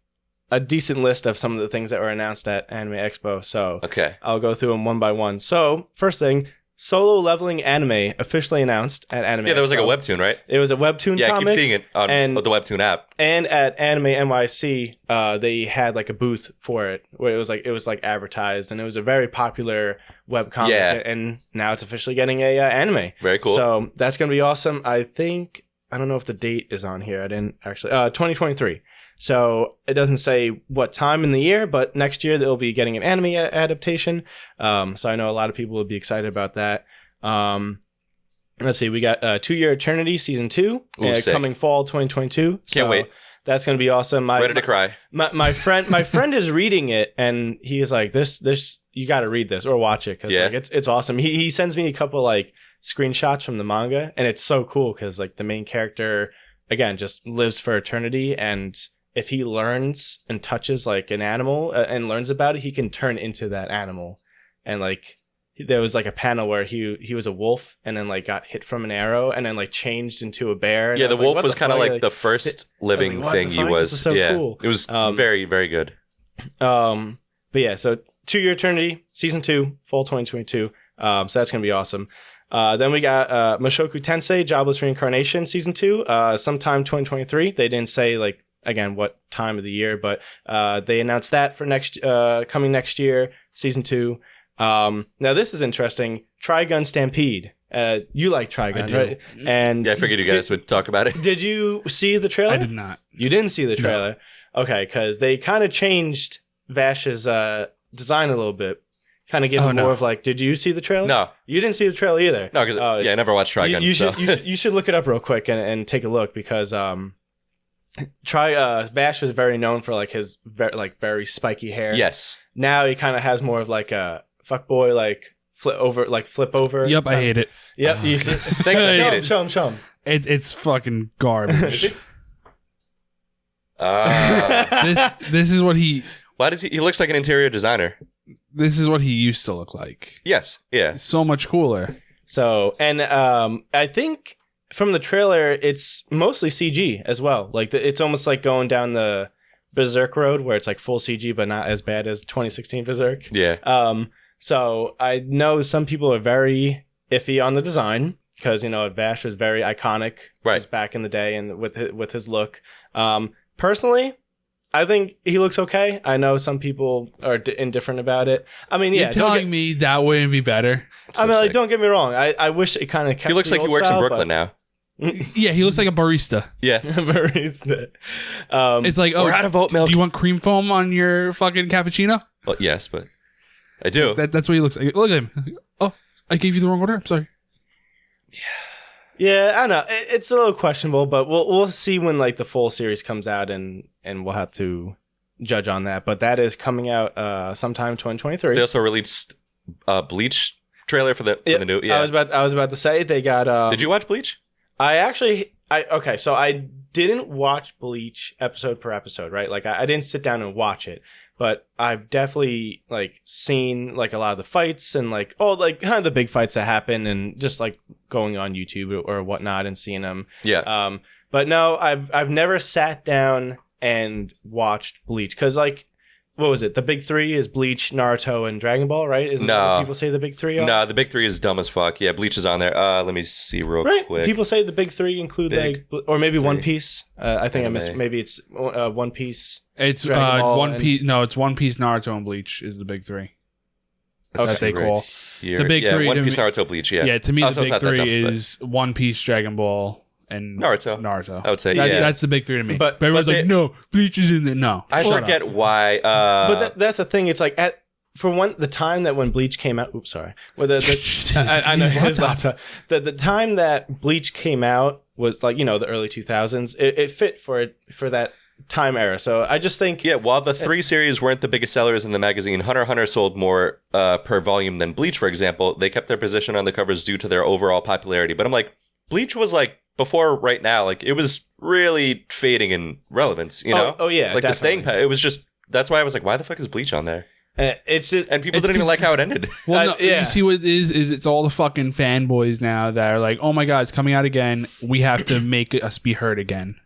a decent list of some of the things that were announced at Anime Expo. So I'll go through them one by one. So first thing, Solo Leveling Anime officially announced at Anime Expo. Yeah, there was like a webtoon, right? It was a webtoon comic. I keep seeing it on the webtoon app. And at Anime NYC, they had like a booth for it where it was like advertised, and it was a very popular webcomic. Yeah. And now it's officially getting a anime. Very cool. So that's going to be awesome. I don't know if the date is on here. I didn't actually. 2023. So it doesn't say what time in the year, but next year they'll be getting an anime adaptation. So I know a lot of people will be excited about that. Let's see, we got 2 Year Eternity Season 2 coming fall 2022. Can't wait. That's going to be awesome. Ready to cry. My friend is reading it, and he is like, this you got to read this or watch it because like, it's awesome. He sends me a couple like screenshots from the manga, and it's so cool because like the main character again just lives for eternity, and if he learns and touches like an animal and learns about it, he can turn into that animal. And like there was like a panel where he was a wolf and then like got hit from an arrow and then like changed into a bear. Yeah, the wolf was kind of like the first living thing he was. This is so cool. It was very, very good. But yeah, so 2 Year Eternity Season 2, fall 2022. So that's gonna be awesome. Then we got Mushoku Tensei Jobless Reincarnation Season 2, sometime 2023. They didn't say like again what time of the year, but they announced that for coming next year, season 2. Now this is interesting. Trigun Stampede. You like Trigun, right? And I figured you guys would talk about it. Did you see the trailer? I did not. You didn't see the trailer? No. Okay, because they kind of changed Vash's design a little bit. Kind of give it more of like, did you see the trailer? No. You didn't see the trailer either? No, because I never watched Trigun. You should look it up real quick and take a look, because Vash was very known for like his very spiky hair. Yes. Now he kind of has more of like a fuckboy like flip over. Yep, I hate it. Yep, you see. Thanks. Show him. It's fucking garbage. This is what he. Why does he looks like an interior designer? This is what he used to look like. Yes. Yeah. So much cooler. So, and I think from the trailer, it's mostly CG as well. Like it's almost like going down the Berserk road where it's like full CG, but not as bad as 2016 Berserk. Yeah. So I know some people are very iffy on the design because, you know, Vash was very iconic just back in the day and with his look. Personally, I think he looks okay. I know some people are indifferent about it. I mean, You're telling me that wouldn't be better? I mean, like, don't get me wrong. I wish it kind of kept. He looks like he works in Brooklyn now. Yeah, he looks like a barista. Yeah, barista. It's like, we're out of oat milk. Do you want cream foam on your fucking cappuccino? Well, yes, but I do. That's what he looks like. Look at him. Oh, I gave you the wrong order. I'm sorry. Yeah, I don't know. It's a little questionable, but we'll see when like the full series comes out, and we'll have to judge on that. But that is coming out sometime 2023. They also released Bleach trailer for the new. Yeah, I was about to say they got. Did you watch Bleach? Okay, so I didn't watch Bleach episode per episode, right? Like I didn't sit down and watch it, but I've definitely like seen like a lot of the fights and like like kind of the big fights that happen, and just like going on YouTube or whatnot and seeing them. Yeah. But no, I've never sat down and watched Bleach because like. What was it? The big three is Bleach, Naruto, and Dragon Ball, right? Isn't that what people say the big three are? No, the big three is dumb as fuck. Yeah, Bleach is on there. Let me see real quick. People say the big three include or maybe One Piece. I think I missed. Maybe it's One Piece. It's One Piece. No, it's One Piece, Naruto, and Bleach is the big three. That they call the big three. One Piece, Naruto, Bleach. Yeah. Yeah. To me, the big three is One Piece, Dragon Ball, and Naruto. I would say that's the big three to me. But everyone's like, no, Bleach is in there. No, I forget why. But that's the thing. It's like the time that when Bleach came out. Oops, sorry. Well, I know his laptop. The time that Bleach came out was like the early 2000s. It fit for that time era. So I just think while the 3 series weren't the biggest sellers in the magazine, Hunter x Hunter sold more per volume than Bleach, for example. They kept their position on the covers due to their overall popularity. But I'm like, Bleach was like. Before right now, like it was really fading in relevance, Oh yeah, like definitely. The staying power. It was just that's why I was like, why the fuck is Bleach on there? It's just and people didn't even like how it ended. Well, you see what it is it's all the fucking fanboys now that are like, oh my god, it's coming out again. We have to make us be heard again.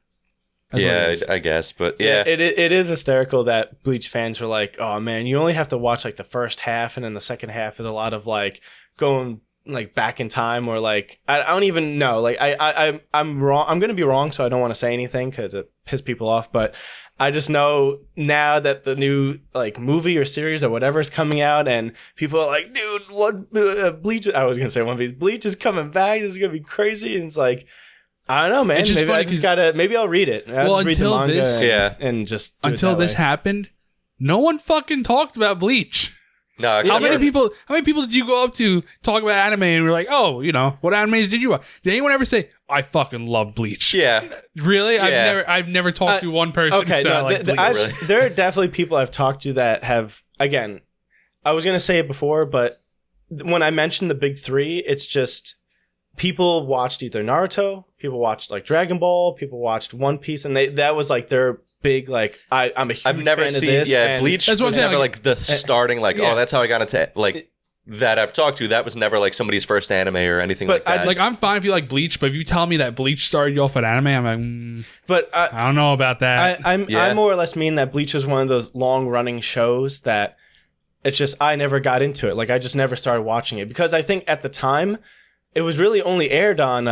That's I guess, but yeah, it is hysterical that Bleach fans were like, oh man, you only have to watch like the first half, and then the second half is a lot of like going. Like back in time, or like I don't even know. Like I'm wrong. I'm gonna be wrong, so I don't want to say anything because it piss people off. But I just know now that the new like movie or series or whatever is coming out, and people are like, "Dude, what Bleach?" I was gonna say One Piece. Bleach is coming back. This is gonna be crazy. And it's like I don't know, man. Maybe I just gotta. Maybe I'll read it. I'll just read the manga and just until this happened, no one fucking talked about Bleach. No, how many people did you go up to talk about anime and were like, oh, what animes did you watch? Did anyone ever say, I fucking love Bleach? Yeah. Really? Yeah. I've never talked to one person who said I like Bleach. There are definitely people I've talked to that have, again, I was going to say it before, but when I mentioned the big three, it's just people watched either Naruto, people watched like Dragon Ball, people watched One Piece, and that was like their big like I'm a huge I've never fan seen of this, Bleach was never like the starting like oh that's how I got into like that I've talked to. That was never like somebody's first anime or anything like that. I'm fine if you like Bleach, but if you tell me that Bleach started you off at anime, I'm like but I don't know about that. I more or less mean that Bleach is one of those long running shows that it's just I never got into it. Like I just never started watching it because I think at the time it was really only aired on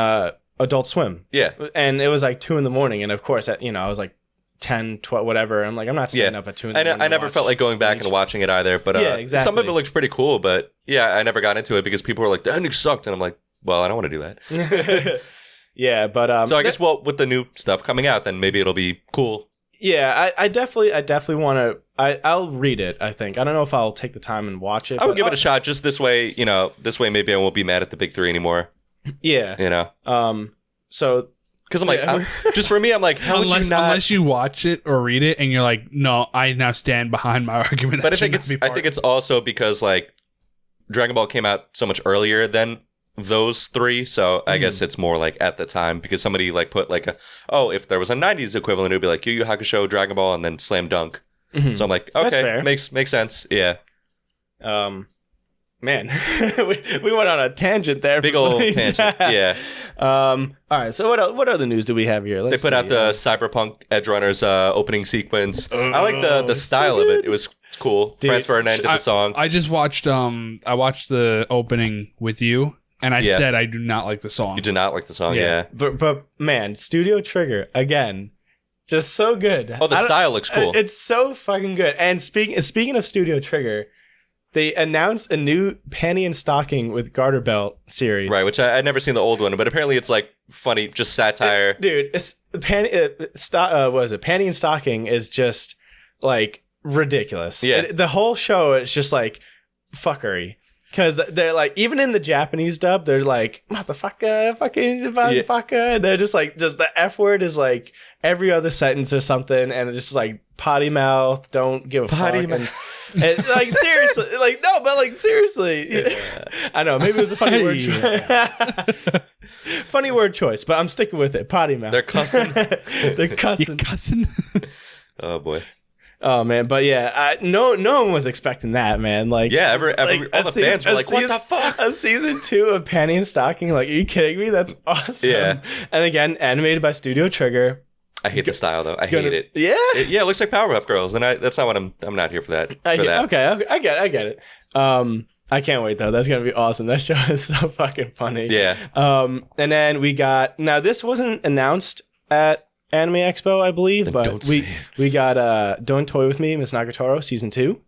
Adult Swim. Yeah. And it was like 2 a.m, and of course I was like 10, 12, whatever. I'm like, I'm not staying up at 2 in the morning. I never felt like going back and watching it either. But exactly. Some of it looked pretty cool. But yeah, I never got into it because people were like, the ending sucked. And I'm like, well, I don't want to do that. Yeah, but... so I guess, with the new stuff coming out, then maybe it'll be cool. Yeah, I definitely want to... I'll read it, I think. I don't know if I'll take the time and watch it. I would give it a shot just this way. This way maybe I won't be mad at the big three anymore. Yeah. So... Because I'm like, just for me, I'm like, how unless you watch it or read it and you're like, no, I now stand behind my argument. But I think it's also because like Dragon Ball came out so much earlier than those three, so I guess it's more like at the time because somebody like put like if there was a 90s equivalent, it would be like Yu Yu Hakusho, Dragon Ball, and then Slam Dunk. So I'm like, okay, makes sense, yeah. Man, we went on a tangent there. Big old tangent, yeah. All right, so what other news do we have here? They put out the Cyberpunk Edgerunners opening sequence. I like the style of it. It was cool. Dude, Franz Ferdinand did the song. I just watched I watched the opening with you, and I said I do not like the song. You did not like the song, yeah. But man, Studio Trigger again. Just so good. Oh, the style looks cool. It's so fucking good. And speaking of Studio Trigger, they announced a new panty and stocking with garter belt series. Right, which I'd never seen the old one, but apparently it's like funny, just satire. Dude, it's what is it? Panty and stocking is just like ridiculous. Yeah. The whole show is just like fuckery. Because they're like, even in the Japanese dub, they're like, motherfucker, fucking. They're just like, the F word is like every other sentence or something. And it's just like potty mouth, don't give a potty fuck. And like, seriously, like, no, but like, seriously. Yeah. I know, maybe it was a funny word choice. Funny word choice, but I'm sticking with it. Potty mouth. They're cussing. They're cussing. You're cussing? Oh, boy. Oh man, but yeah, no one was expecting that, man. Like, yeah, all the fans were like, "What the fuck?" A season 2 of Panty and Stocking? Like, are you kidding me? That's awesome. Yeah. And again, animated by Studio Trigger. I hate the style though. I hate it. Yeah. It looks like Powerpuff Girls, and that's not what I'm not here for that. Okay, I get it. I can't wait though. That's gonna be awesome. That show is so fucking funny. Yeah. And then we got, now this wasn't announced at Anime Expo, I believe, then but we got Don't Toy With Me, Miss Nagatoro season 2,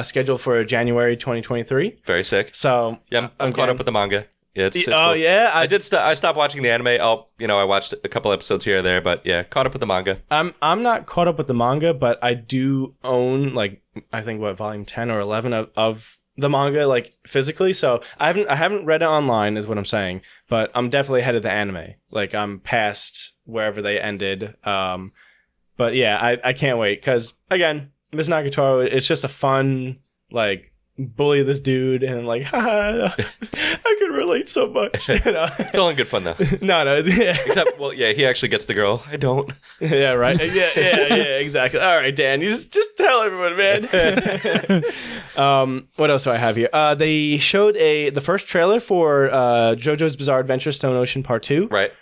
scheduled for January 2023. Very sick. So yeah, I'm caught up with the manga. Yeah, it's cool. Yeah, I stopped watching the anime. I watched a couple episodes here or there, but yeah, caught up with the manga. I'm not caught up with the manga, but I do own like I think volume 10 or 11 of the manga like physically. So I haven't read it online, is what I'm saying, but I'm definitely ahead of the anime. Like I'm past wherever they ended. But yeah, I can't wait because again, Miss Nagatoro, it's just a fun like bully this dude and like, haha, I can relate so much. You know? It's all in good fun though. No, yeah. Except, he actually gets the girl. I don't. Yeah, right. Yeah, exactly. All right, Dan, you just tell everyone, man. What else do I have here? They showed the first trailer for JoJo's Bizarre Adventure Stone Ocean Part 2. Right.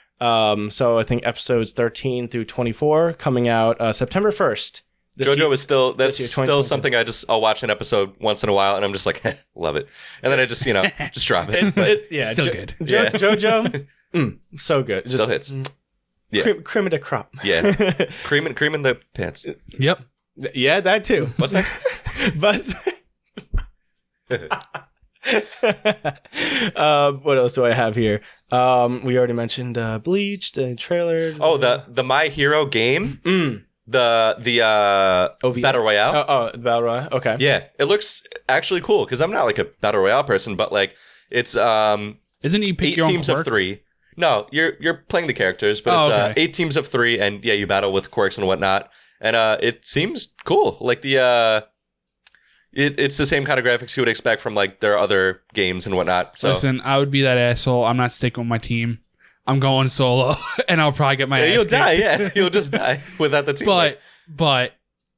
So I think episodes 13 through 24 coming out September 1st. JoJo is still something I'll watch an episode once in a while and I'm just like, love it. And then I just, just drop it. Still good. JoJo, so good. Still hits. Yeah. Cream of the crop. Yeah. Cream in the pants. Yep. Yeah, that too. What's next? But what else do I have here? We already mentioned Bleach, the trailer. Oh, the My Hero game? The Battle Royale. The Battle Royale. Okay. Yeah, it looks actually cool because I'm not like a Battle Royale person, but like it's isn't you pick 8 your own teams quirk? of 3. No, you're playing the characters, but it's 8 teams of 3, and yeah, you battle with quirks and whatnot, and it seems cool. Like it's the same kind of graphics you would expect from like their other games and whatnot. So listen, I would be that asshole. I'm not sticking with my team. I'm going solo, and I'll probably get my ass you'll kicked. die, yeah. You'll just die without the team. But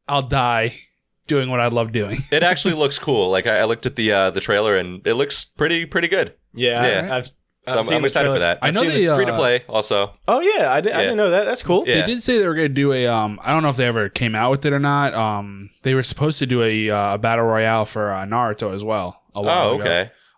I'll die doing what I love doing. It actually looks cool. Like I looked at the trailer, and it looks pretty good. Yeah. I'm excited for that. I know they free to play also. Oh yeah, I didn't know that. That's cool. Yeah. They did say they were going to do a. I don't know if they ever came out with it or not. They were supposed to do a battle royale for Naruto as well.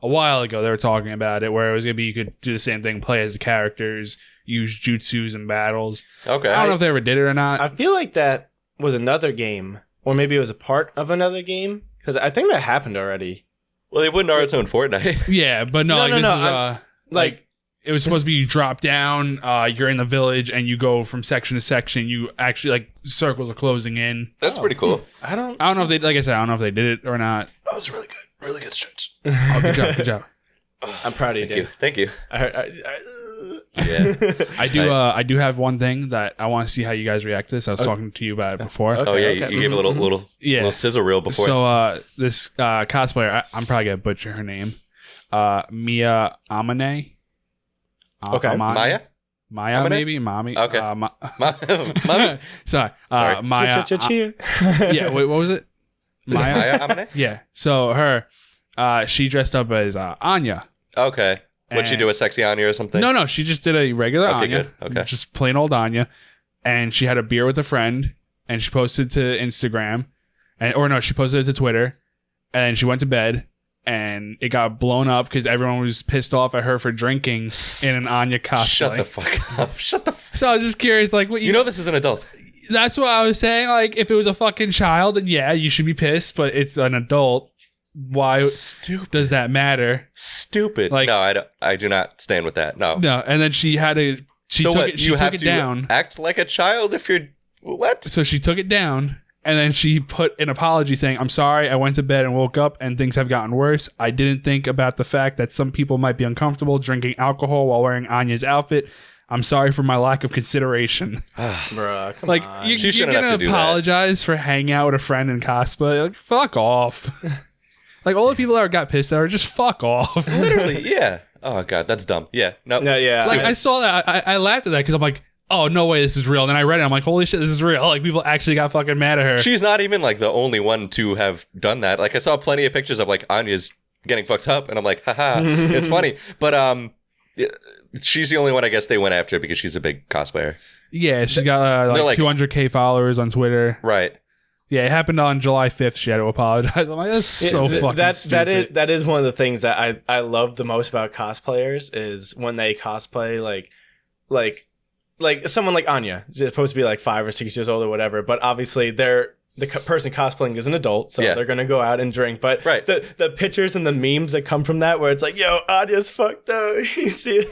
A while ago, they were talking about it, where it was going to be you could do the same thing, play as the characters, use jutsus and battles. Okay. I don't know if they ever did it or not. I feel like that was another game, or maybe it was a part of another game, because I think that happened already. Well, they put Naruto in Fortnite. Yeah, but no, like it was supposed to be you drop down, you're in the village, and you go from section to section. You actually like circles are closing in. That's pretty cool. I don't know if they, like I said, I don't know if they did it or not. That was really good stretch. Oh, good job. I'm proud of you. Thank you. Yeah, I do have one thing that I want to see how you guys react to this. I was talking to you about it before. Okay, you gave a little sizzle reel before. So this cosplayer, I'm probably gonna butcher her name. Mia Amane. Okay, Maya Amane? Maybe Mommy. Okay, Mommy. Sorry, Maya. Yeah, wait, what was it? Maya Amane. Yeah. So her, she dressed up as Anya. Okay. Would she do a sexy Anya or something? No, she just did a regular Anya. Good. Okay. Just plain old Anya. And she had a beer with a friend, and she posted to Instagram, she posted it to Twitter, and she went to bed, and it got blown up because everyone was pissed off at her for drinking in an Anya cosplay. Shut the fuck up. So I was just curious, like, what you know this is an adult. That's what I was saying. Like, if it was a fucking child, then yeah, you should be pissed, but it's an adult. Why does that matter? Stupid. Like, no, I do not stand with that. No. And then she had to. She took it down. Act like a child if you're what? So she took it down, and then she put an apology saying, "I'm sorry. I went to bed and woke up, and things have gotten worse. I didn't think about the fact that some people might be uncomfortable drinking alcohol while wearing Anya's outfit. I'm sorry for my lack of consideration." Bruh, come on. You're gonna apologize for hanging out with a friend in cosplay? Like, fuck off. Like, all the people that got pissed at her, just fuck off. Literally, yeah. Oh, God, that's dumb. Yeah. No, yeah. Like, I saw that. I laughed at that because I'm like, oh, no way this is real. And then I read it. I'm like, holy shit, this is real. Like, people actually got fucking mad at her. She's not even, like, the only one to have done that. Like, I saw plenty of pictures of, like, Anya's getting fucked up. And I'm like, haha, it's funny. But she's the only one, I guess, they went after because she's a big cosplayer. Yeah, she's got, like 200K followers on Twitter. Right. Yeah, it happened on July 5th. She had to apologize. I'm like, that's so fucking stupid. That is one of the things that I love the most about cosplayers is when they cosplay like someone like Anya. It's supposed to be like 5 or 6 years old or whatever, but obviously the person cosplaying is an adult, so they're gonna go out and drink. But the pictures and the memes that come from that, where it's like, "Yo, Anya's fucked up." You see,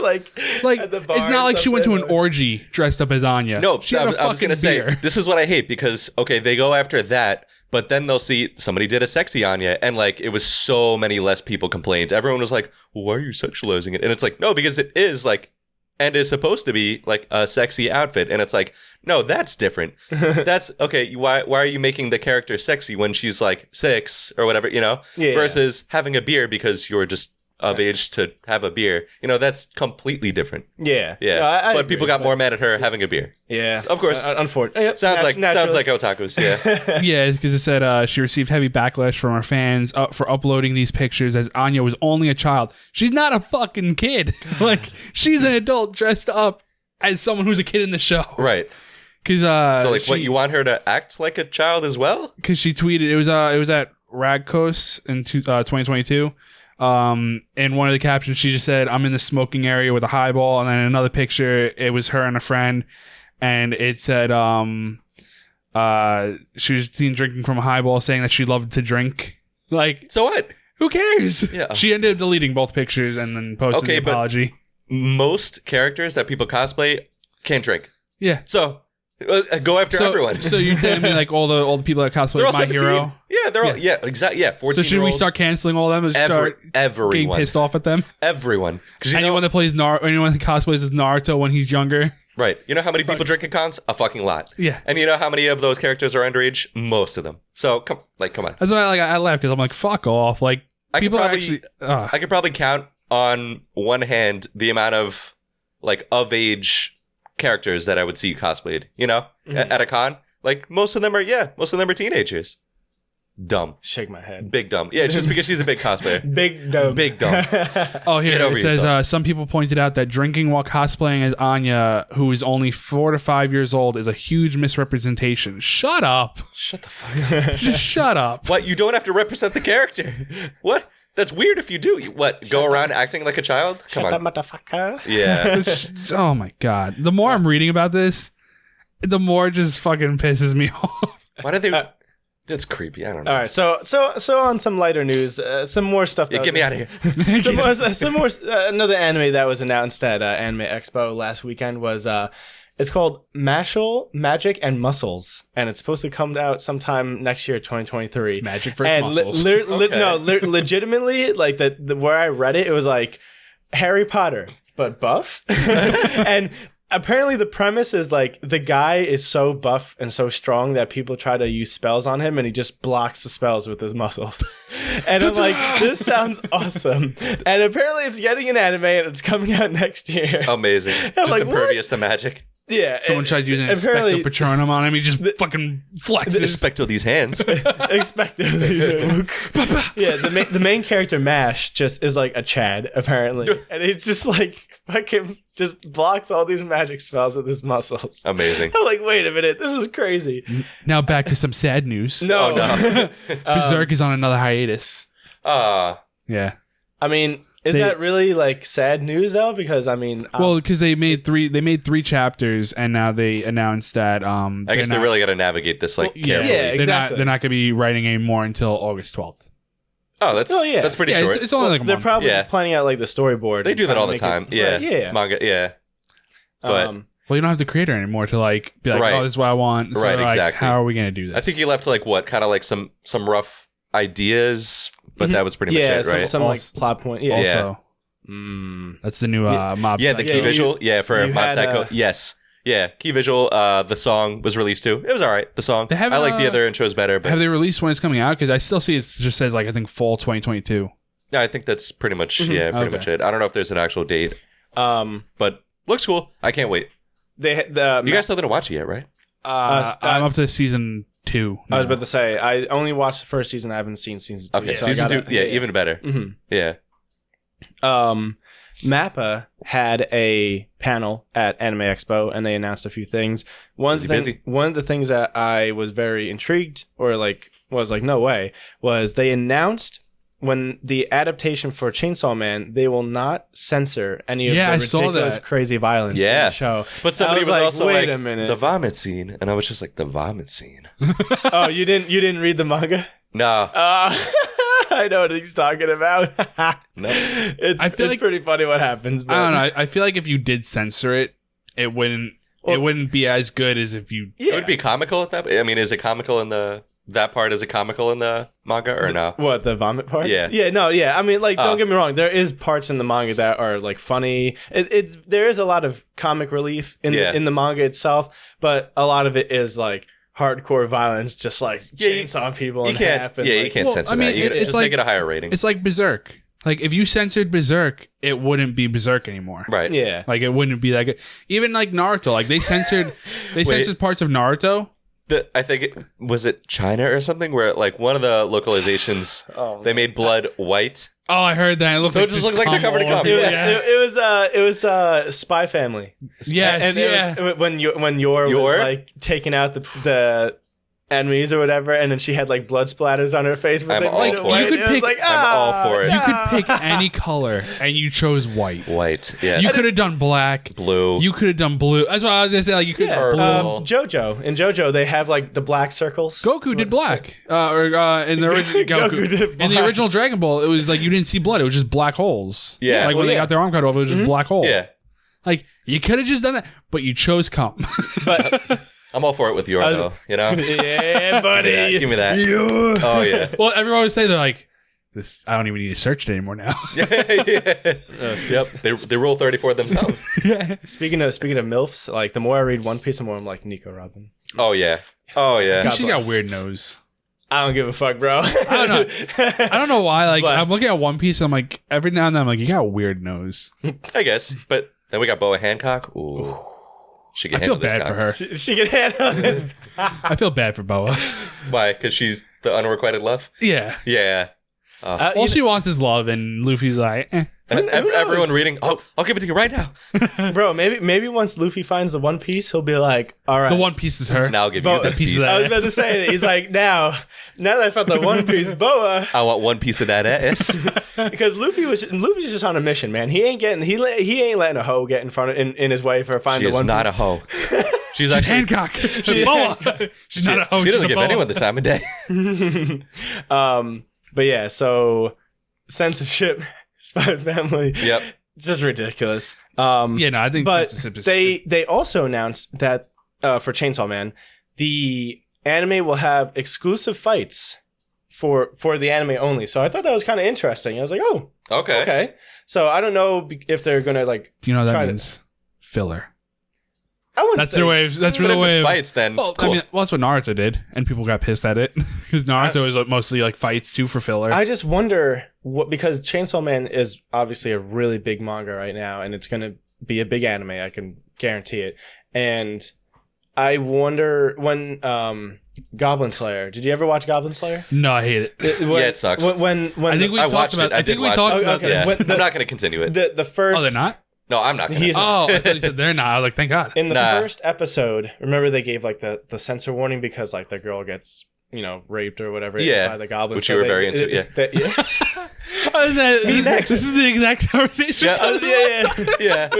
like at the bar, it's not like she went to an orgy dressed up as Anya. No, she had I was gonna say this is what I hate because they go after that, but then they'll see somebody did a sexy Anya, and like it was so many less people complained. Everyone was like, "Well, why are you sexualizing it?" And it's like, no, because it is like. And is supposed to be like a sexy outfit, and it's like, no, that's different. That's okay. Why are you making the character sexy when she's like 6 or whatever, versus having a beer because you're just of age to have a beer. That's completely different. Yeah. No, but agree, people got more mad at her having a beer. Yeah. Of course. Unfortunately. Sounds like otakus, yeah. Yeah, because it said she received heavy backlash from her fans for uploading these pictures as Anya was only a child. She's not a fucking kid. Like, she's an adult dressed up as someone who's a kid in the show. Right. Because what, you want her to act like a child as well? Because she tweeted, it was at Ragkos in 2022. In one of the captions she just said, "I'm in the smoking area with a highball," and then in another picture it was her and a friend, and it said she was seen drinking from a highball, saying that she loved to drink. Like, so what? Who cares? Yeah. She ended up deleting both pictures and then posted an apology. Most characters that people cosplay can't drink. Yeah. So go after everyone. So you're telling me like all the people that cosplay My 17. Hero? Yeah, they're all exactly. Yeah, 14. So should we start canceling all of them and start getting pissed off at them? Everyone. Anyone that cosplays as Naruto when he's younger. Right. You know how many people drink at cons? A fucking lot. Yeah. And you know how many of those characters are underage? Most of them. So come on. That's why I laugh because I'm like, fuck off. Like, people are actually. I could probably count on one hand the amount of like of age characters that I would see cosplayed. At a con. Like most of them are teenagers. Dumb. Shake my head. Big dumb. Yeah, it's just because she's a big cosplayer. Big dumb. Oh, here it says some people pointed out that drinking while cosplaying as Anya, who is only 4 to 5 years old, is a huge misrepresentation. Shut up. Shut the fuck up. Just shut up. What? You don't have to represent the character. What? That's weird if you do. Go around acting like a child? Come on. Shut up, motherfucker. Yeah. Oh my god. The more I'm reading about this, the more it just fucking pisses me off. Why do they? That's creepy. I don't know. All right, so on some lighter news, some more stuff. Yeah, get me out of here. some more. Another anime that was announced at Anime Expo last weekend was it's called Mashal, Magic and Muscles, and it's supposed to come out sometime next year, 2023. It's magic versus muscles. Legitimately, like the where I read it, it was like Harry Potter but buff, and. Apparently the premise is like the guy is so buff and so strong that people try to use spells on him and he just blocks the spells with his muscles. And I'm like, this sounds awesome. And apparently it's getting an anime and it's coming out next year. Amazing. Just like, impervious to magic. Yeah. Someone tried using Expecto Patronum on him. He just fucking flexes. Expecto these hands. Expecto these. Yeah, the main character, Mash, just is like a Chad, apparently. And it's just like fucking just blocks all these magic spells with his muscles. Amazing. I'm like, wait a minute, this is crazy. Now back to some sad news. No. Berserk is on another hiatus. Yeah. I mean, is that really like sad news though? Because I mean, well, because they made three chapters, and now they announced that I guess they really got to navigate this like carefully. Yeah, exactly. They're not going to be writing anymore until August 12th. Oh, that's pretty short. It's only like a month. They're probably just planning out like the storyboard. They do that all the time. Yeah. Manga. Yeah. But well, you don't have the creator anymore to like be like, oh, this is what I want. So right. like, Exactly. How are we going to do this? I think he left like kind of like some rough ideas, but that was pretty much it, right? Some like plot point. Yeah. Also, that's the new Mob. Yeah, the key visual. For Mob Psycho. Yes. Yeah, key visual. The song was released too. It was all right. The song. I like the other intros better. But have they released when it's coming out? Because I still see it just says like I think fall 2022. Yeah, I think that's pretty much much it. I don't know if there's an actual date. But looks cool. I can't wait. You guys still didn't watch it yet, right? I'm up to season 2. I was about to say I only watched the first season. I haven't seen season 2. Okay, so season 2. Yeah, even better. Mm-hmm. Yeah. Mappa had a panel at Anime Expo and they announced a few things. One of the things that I was very intrigued or like was like no way was they announced when the adaptation for Chainsaw Man, they will not censor any of the ridiculous crazy violence in the show. But somebody was also wait like a minute. The vomit scene, and I was just like the vomit scene. Oh, you didn't read the manga? No. I know what he's talking about. No. It's pretty funny what happens. But. I don't know. I feel like if you did censor it, it wouldn't be as good as if you. Yeah. It would be comical at that. I mean, is it comical in that part? Is it comical in the manga or no? What, the vomit part? Yeah. Yeah. No. Yeah. I mean, like, don't get me wrong. There is parts in the manga that are like funny. There is a lot of comic relief in the manga itself, but a lot of it is like. Hardcore violence, just like chainsaw people in half. And you can't censor that. You just make it a higher rating. It's like Berserk. Like if you censored Berserk, it wouldn't be Berserk anymore. Right. Yeah. Like it wouldn't be like even like Naruto. Like they censored parts of Naruto. I think was it China or something where like one of the localizations they made blood white. Oh, I heard that. It just looks like they're covered in cum. It was Spy Family. Yes, and it was when Yor was like taking out the enemies or whatever, and then she had like blood splatters on her face. But I'm all for it. I'm all for it. You could pick any color, and you chose white. White, yeah. You could have done black, blue. You could have done blue. That's what I was gonna say. Like you could JoJo. In JoJo, they have like the black circles. Goku did black, in the original Goku did black. In the original Dragon Ball, it was like you didn't see blood. It was just black holes. Yeah, like when they got their arm cut off, it was just black hole. Yeah, like you could have just done that, but you chose cum. But. I'm all for it with Yor, though, you know? Yeah, buddy. Give me that. Oh, yeah. Well, everyone would say they're like, this. I don't even need to search it anymore now. Yep. They rule 34 themselves. Yeah. Speaking of MILFs, like the more I read One Piece, the more I'm like Nico Robin. Oh, yeah. Oh, yeah. She's got a weird nose. I don't give a fuck, bro. I don't know why. Like I'm looking at One Piece, and I'm like, every now and then, I'm like, you got a weird nose. I guess. But then we got Boa Hancock. Ooh. She can handle this guy. I feel bad for her. She can handle this. I feel bad for Boa. Why? Because she's the unrequited love? Yeah. Yeah. All she wants is love, and Luffy's like, eh. And everyone reading, I'll give it to you right now. Bro, maybe once Luffy finds the One Piece, he'll be like, all right. The One Piece is her. Now I'll give you this piece. I was about to say that. He's like, now that I found the One Piece, Boa. I want one piece of that ass. Because Luffy's just on a mission, man. He ain't letting a hoe get in front of in his way for finding the One Piece. She is not a hoe. She's actually Hancock. She's Boa. She's not a host. She doesn't give anyone the time of day. But yeah, so censorship, Spy Family. Yep. Just ridiculous. I think. But they also announced that for Chainsaw Man, the anime will have exclusive fights for the anime only. So I thought that was kind of interesting. I was like, oh, okay. So I don't know if they're gonna like. Do you know what that means? Filler. I wouldn't that's say. The way. That's really the way. Fights then. Well, cool. I mean, that's what Naruto did, and people got pissed at it because Naruto is mostly like fights too for filler. I just wonder because Chainsaw Man is obviously a really big manga right now, and it's gonna be a big anime. I can guarantee it. And I wonder when Goblin Slayer. Did you ever watch Goblin Slayer? No, I hate it. It sucks. When I think we talked about. I think we talked about. Okay. I'm not going to continue it. The first. Oh, they're not. No, I'm not. I thought you said they're not. I was like, thank God. In the first episode, remember they gave like the censor warning because like the girl gets raped or whatever by the goblins, which you were very into. Me next. This is the exact conversation. Yeah.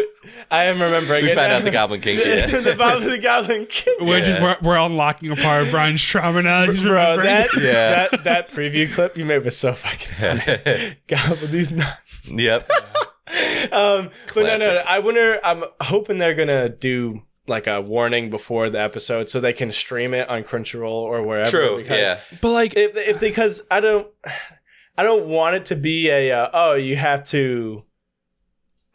I am remembering. We found out the Goblin King. The Goblin King. We're unlocking apart Brian's trauma now. Bro, that preview clip you made was so fucking funny. Goblin, these nuts. Yep. But no. I'm hoping they're gonna do like a warning before the episode so they can stream it on Crunchyroll or wherever. True. But like, if because I don't want it to be you have to.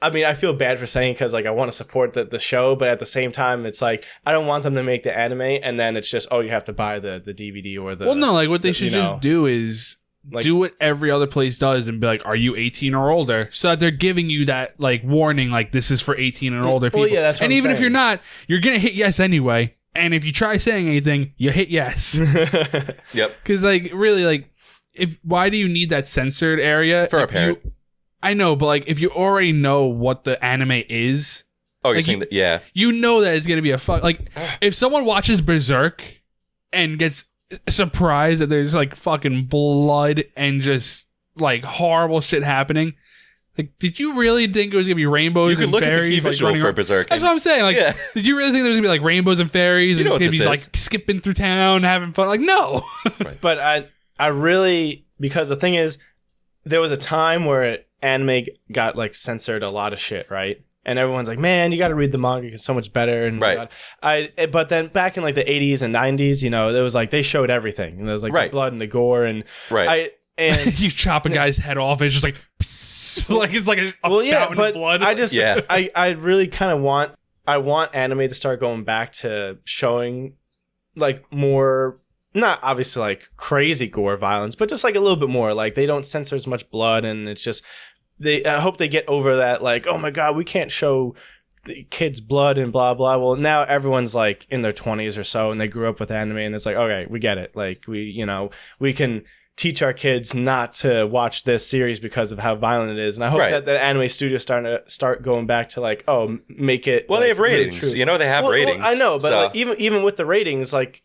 I mean, I feel bad for saying because like I want to support the show, but at the same time, it's like I don't want them to make the anime and then it's just you have to buy the DVD or the. Well, no, like what they should just do is. Like, do what every other place does and be like, are you 18 or older? So that they're giving you that like warning, like this is for 18 and older people. Well, yeah, that's what and I'm even saying. if you're not, you're going to hit yes anyway. And if you try saying anything, you hit yes. Yep. Because like really like, why do you need that censored area? For a parent. I know, but like if you already know what the anime is. Oh, you're saying that, yeah. You know that it's going to be a like if someone watches Berserk and gets surprised that there's like fucking blood and just like horrible shit happening. Like, did you really think it was gonna be rainbows and fairies? You could look at the key visual for Berserk. That's what I'm saying. Like, did you really think there was gonna be like rainbows and fairies and gonna be like skipping through town having fun? Like, no. Right. But I really, because the thing is, there was a time where anime got like censored a lot of shit, right? And everyone's like, man, you got to read the manga. It's so much better. And right. But then back in like the 80s and 90s, it was like they showed everything. And there was like the blood and the gore. And you chop a guy's head off. It's just like, psst, like it's like a fountain of blood. I really kind of want anime to start going back to showing like more, not obviously like crazy gore violence, but just like a little bit more. Like they don't censor as much blood, and it's just. I hope they get over that, like, oh my God, we can't show the kids' blood and blah, blah. Well, now everyone's like in their 20s or so and they grew up with anime and it's like, okay, we get it. Like, we can teach our kids not to watch this series because of how violent it is. And I hope that the anime studio's start going back to like, make it. Well, like, they have ratings. Really they have ratings. Well, I know, but like, even with the ratings, like,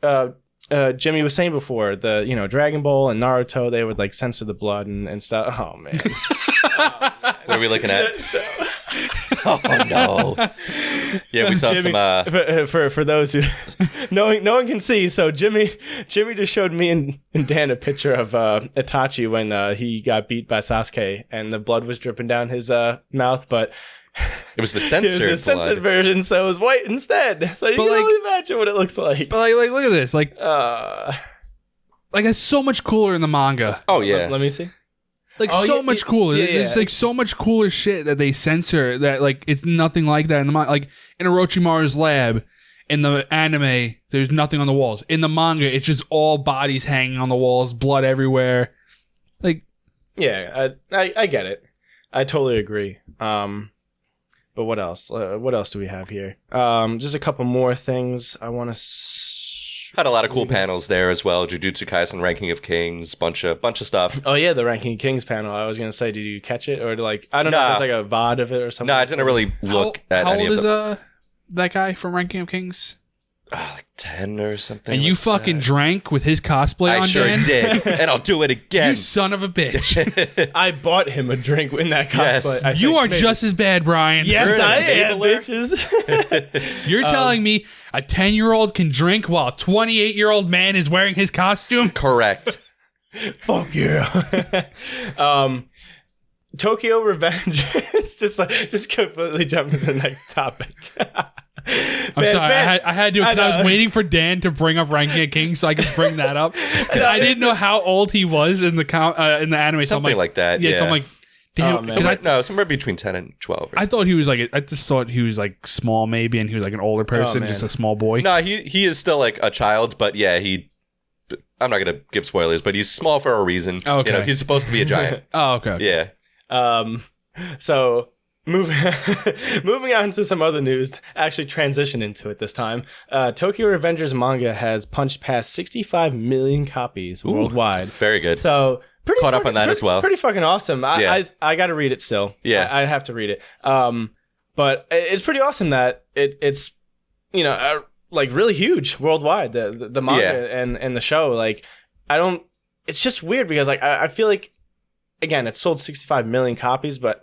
Jimmy was saying before, the Dragon Ball and Naruto, they would like censor the blood and stuff. Oh man. What are we looking at? Oh no. Yeah, we saw Jimmy, some for those who no one can see. So Jimmy just showed me and Dan a picture of Itachi when he got beat by Sasuke and the blood was dripping down his mouth, but it was the censored censored version, so it was white instead. So you can only imagine what it looks like. But like look at this, like it's so much cooler in the manga. Oh yeah, let me see. Like much cooler. There's like so much cooler shit that they censor that like it's nothing like that in the manga. Like in Orochimaru's lab in the anime, there's nothing on the walls. In the manga, it's just all bodies hanging on the walls, blood everywhere. Like, yeah, I get it. I totally agree. But what else? What else do we have here? Just a couple more things I want to. Had a lot of cool panels there as well. Jujutsu Kaisen, Ranking of Kings, bunch of stuff. Oh yeah, the Ranking of Kings panel. I was gonna say, did you catch it or like I don't know if it's like a VOD of it or something? No, I didn't really look at any of them. How old is that guy from Ranking of Kings? Like 10 or something. And you fucking drank with his cosplay on, I sure Dan? did. And I'll do it again. You son of a bitch. I bought him a drink in that cosplay. Yes. You are just as bad, Brian. Yes, I am, bitches. You're telling me a 10-year-old can drink while a 28-year-old man is wearing his costume? Correct. Fuck yeah. Tokyo Revengers. just completely jump to the next topic. I'm sorry, I had to because I was waiting for Dan to bring up Ranking of Kings so I could bring that up. I didn't know how old he was in the anime. Something like that. Yeah, so I'm like, damn. Somewhere between 10 and 12. I thought he was like, I just thought he was like small maybe, and he was like an older person, just a small boy. No, he is still like a child, but yeah, I'm not gonna give spoilers, but he's small for a reason. Oh, okay. He's supposed to be a giant. Oh, okay. Yeah. So moving on to some other news, actually transition into it this time. Tokyo Revengers manga has punched past 65 million copies worldwide. Very good. So caught up on that as well. Pretty fucking awesome. I got to read it still. Yeah, I have to read it. But it's pretty awesome that it's like really huge worldwide. The manga and the show. Like it's just weird because like I feel like again it sold 65 million copies, but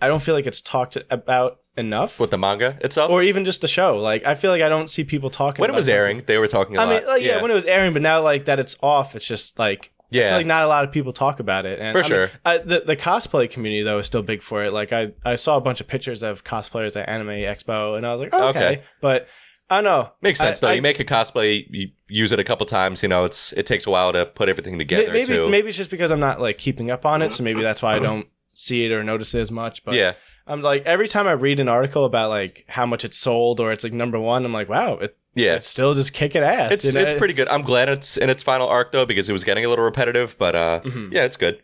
I don't feel like it's talked about enough. With the manga itself? Or even just the show. Like, I feel like I don't see people talking about it. When it was airing, they were talking a lot. I mean, when it was airing, but now, like, that it's off, it's just, like, I feel like not a lot of people talk about it. And, for sure. The cosplay community, though, is still big for it. Like, I saw a bunch of pictures of cosplayers at Anime Expo, and I was like, okay. But, I don't know. Makes sense, though. You make a cosplay, you use it a couple times, it takes a while to put everything together, too. Maybe it's just because I'm not, like, keeping up on it, so maybe that's why I don't see it or notice it as much. But yeah. I'm like, every time I read an article about like how much it's sold or it's like number one, I'm like, wow, it's still just kicking ass. It's pretty good. I'm glad it's in its final arc though, because it was getting a little repetitive, but yeah, it's good.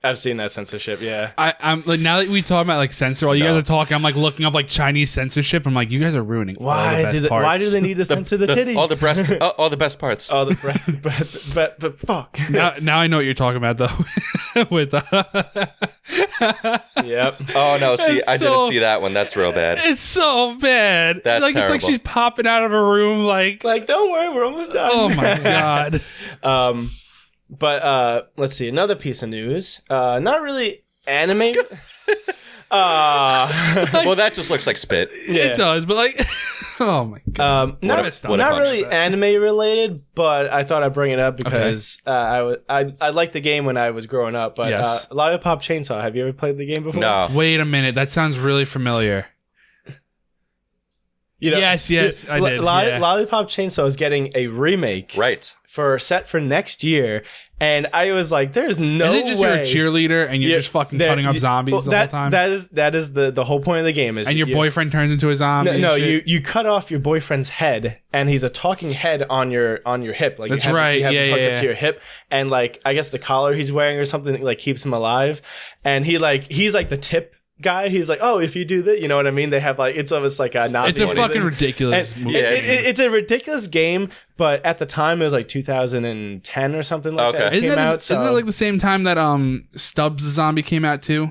I've seen that censorship, yeah. I'm like, now that we talk about like censor, while you guys are talking, I'm like looking up like Chinese censorship. I'm like, you guys are ruining all the best parts. Why do they need to censor the titties? All the breast, all the best parts. All the breast, but fuck. Now I know what you're talking about though. With yep. Oh no, see, I didn't see that one. That's real bad. It's so bad. That's like terrible. It's like she's popping out of a room like don't worry, we're almost done. Oh my god. But let's see, another piece of news. Not really anime. Well, that just looks like spit. Yeah. It does, but like, oh my god. Not really anime related, but I thought I'd bring it up because I liked the game when I was growing up. But yes. Lollipop Chainsaw, have you ever played the game before? No. Wait a minute, that sounds really familiar. Yes, I did. Lollipop Chainsaw is getting a remake. Right. Set for next year, and I was like, "There's no way." Is it just you're a cheerleader and you're just fucking cutting up zombies the whole time? That is the whole point of the game. Is and your boyfriend turns into a zombie? No, you cut off your boyfriend's head, and he's a talking head on your hip. Like that's right. You have him hooked up to your hip, and like I guess the collar he's wearing or something like keeps him alive, and he's like the tip guy. He's like, oh, if you do that, you know what I mean? They have like, it's almost like a Nazi. It's a fucking ridiculous movie. It's a ridiculous game, but at the time it was like 2010 or something like that. Isn't that like the same time that Stubbs the Zombie came out too?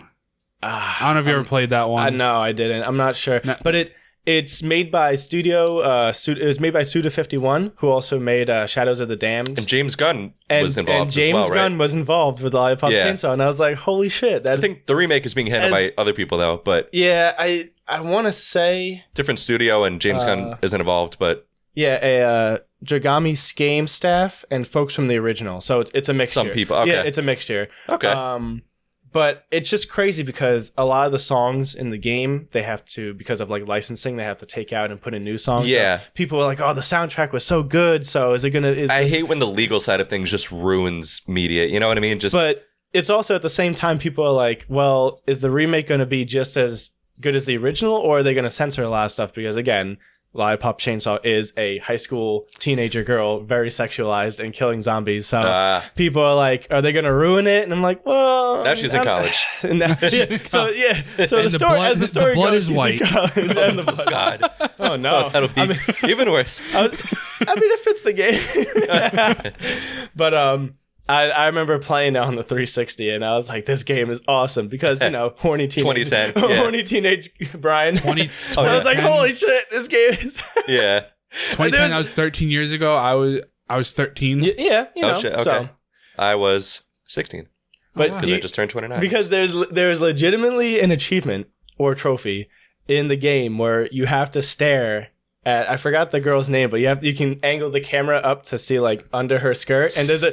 I don't know if you ever played that one. No, I didn't. I'm not sure. No. But it's made by it was made by Suda51, who also made Shadows of the Damned. And James Gunn was involved and James as well, Gunn was involved with Lollipop Chainsaw, and I was like, holy shit. I think the remake is being handled by other people, though, but... Yeah, I want to say... Different studio, and James Gunn isn't involved, but... Yeah, Dragami's game staff and folks from the original, so it's a mixture. Some people, okay. Yeah, it's a mixture. Okay. But it's just crazy because a lot of the songs in the game, they have to, because of like licensing, they have to take out and put in new songs. Yeah. So people are like, oh, the soundtrack was so good. So is it going to... I hate when the legal side of things just ruins media. You know what I mean? But it's also at the same time, people are like, well, is the remake going to be just as good as the original? Or are they going to censor a lot of stuff? Because again... Lollipop Chainsaw is a high school teenager girl, very sexualized and killing zombies. So people are like, are they going to ruin it? And I'm like, well... Now she's in college. So the story blood goes, is white. And the blood. God. Oh, no. That'll be even worse. I mean, it fits the game. But I remember playing it on the 360, and I was like, this game is awesome because, horny teenage... 2010. Horny teenage Brian. 20, so I was like, holy shit, this game is... Yeah. 2010, that was 13 years ago. I was 13. Yeah, shit, okay. So. I was 16. But because I just turned 29. Because there's legitimately an achievement or trophy in the game where you have to stare at, I forgot the girl's name, but you can angle the camera up to see like under her skirt, and there's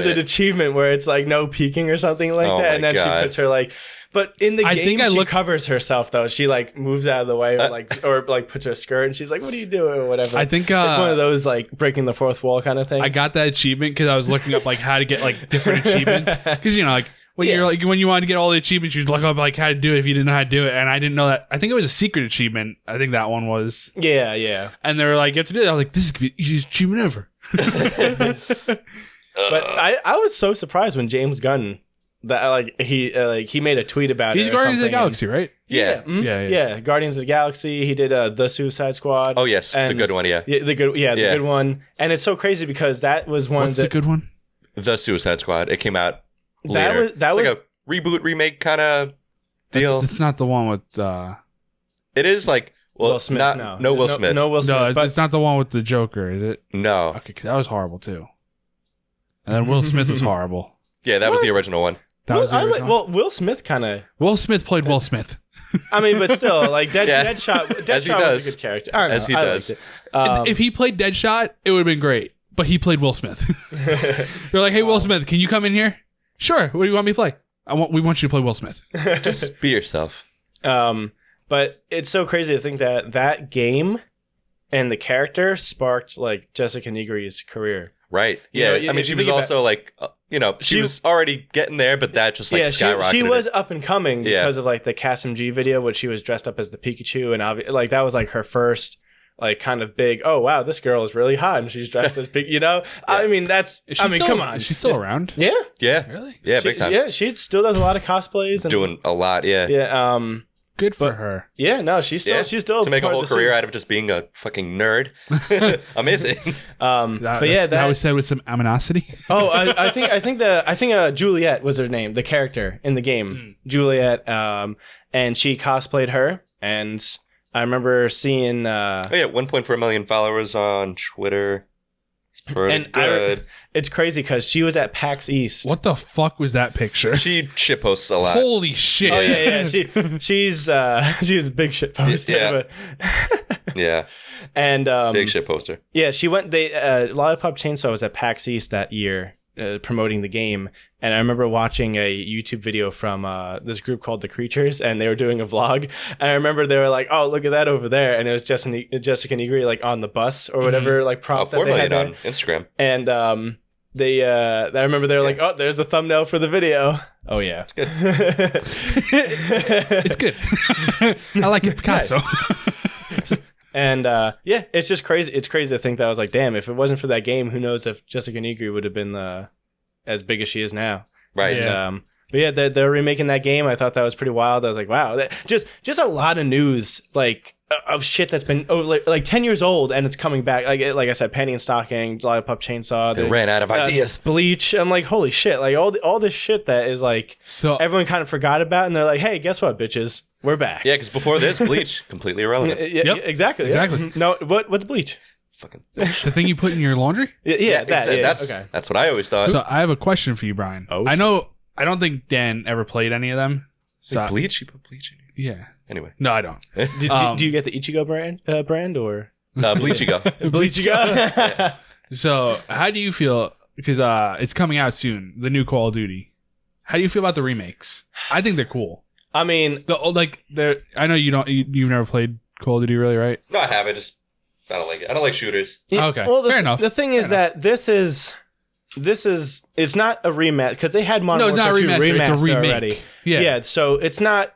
an achievement where it's like no peeking or something like that, and then she puts her like. But in the game, she covers herself though. She like moves out of the way, or puts her skirt, and she's like, "What are you doing?" or whatever. I think it's one of those like breaking the fourth wall kind of thing. I got that achievement because I was looking up like how to get like different achievements. Because like when you're like when you want to get all the achievements, you look up like how to do it if you didn't know how to do it. And I didn't know that. I think it was a secret achievement. I think that one was. Yeah. And they were like, "You have to do it." I was like, "This is the easiest achievement ever." But I was so surprised when James Gunn. That he made a tweet about it. He's Guardians of the Galaxy, right? Yeah. Mm-hmm. Yeah. Guardians of the Galaxy. He did the Suicide Squad. Oh yes, the good one. Yeah. The good one. And it's so crazy because that was one. What's the good one? The Suicide Squad. It came out later. That was like a reboot remake kind of deal. It's not the one with. It is like Will Smith. No Will Smith. No Will Smith. No, it's not the one with the Joker, is it? No. Okay, that was horrible too. And then Will Smith was horrible. Yeah, that was the original one. Will Smith kind of... Will Smith played Will Smith. I mean, but still, like, Deadshot was a good character. I don't know, as he does. If he played Deadshot, it would have been great. But he played Will Smith. They're like, "Hey, Will Smith, can you come in here?" "Sure. What do you want me to play?" We want you to play Will Smith." Just be yourself. But it's so crazy to think that game and the character sparked, like, Jessica Negri's career. Right. Yeah. I mean, she was also like... she was already getting there, but that just like skyrocketed. She was up and coming because of like the KSMG video, where she was dressed up as the Pikachu, and like that was like her first like kind of big. Oh wow, this girl is really hot, and she's dressed as Pikachu. I mean come on, she's still around. Yeah, really, yeah, big time. Yeah, she still does a lot of cosplays and doing a lot. Yeah. Good for her. Yeah, no, she's still to make a whole career out of just being a fucking nerd. Amazing. That was said with some aminosity. Oh, I think Juliet was her name, the character in the game, Juliet. And she cosplayed her, and I remember seeing. 1.4 million followers on Twitter. It's crazy because she was at PAX East. What the fuck was that picture? She shitposts a lot. Holy shit! Oh yeah. She's a big shit poster. Yeah. Yeah. And big shit poster. Yeah, she went. Lollipop Chainsaw was at PAX East that year promoting the game, and I remember watching a YouTube video from this group called The Creatures, and they were doing a vlog. And I remember they were like, "Oh, look at that over there," and it was Jessica Negri like on the bus or whatever, like prop that they had on Instagram. And I remember they were like, "Oh, there's the thumbnail for the video." Oh yeah, it's good. It's good. I like it, Picasso. And it's just crazy. It's crazy to think that I was like, damn, if it wasn't for that game, who knows if Jessica Negri would have been as big as she is now. Right. And, but yeah, they're remaking that game. I thought that was pretty wild. I was like, wow, just a lot of news, like of shit that's been like 10 years old and it's coming back. Like I said, Penny and Stocking, Lollipop Chainsaw. They ran out of ideas. Bleach. I'm like, holy shit! Like all this shit that is like everyone kind of forgot about, and they're like, hey, guess what, bitches? We're back. Yeah, because before this, Bleach, completely irrelevant. Yeah, exactly. Yeah. No, what's Bleach? Fucking the thing you put in your laundry? That's what I always thought. So I have a question for you, Brian. Oh, I don't think Dan ever played any of them. So Bleach? You put Bleach in it? Yeah. Anyway. No, I don't. Do you get the Ichigo brand or? Bleachigo. Bleachigo? So how do you feel, because it's coming out soon, the new Call of Duty. How do you feel about the remakes? I think they're cool. I mean, I know you've never played Call of Duty, really, right? No, I have. I don't like it. I don't like shooters. Okay, well, fair enough. The thing is that this is it's not a rematch because they had Modern Warfare 2 remaster it's a remake already. Yeah, so it's not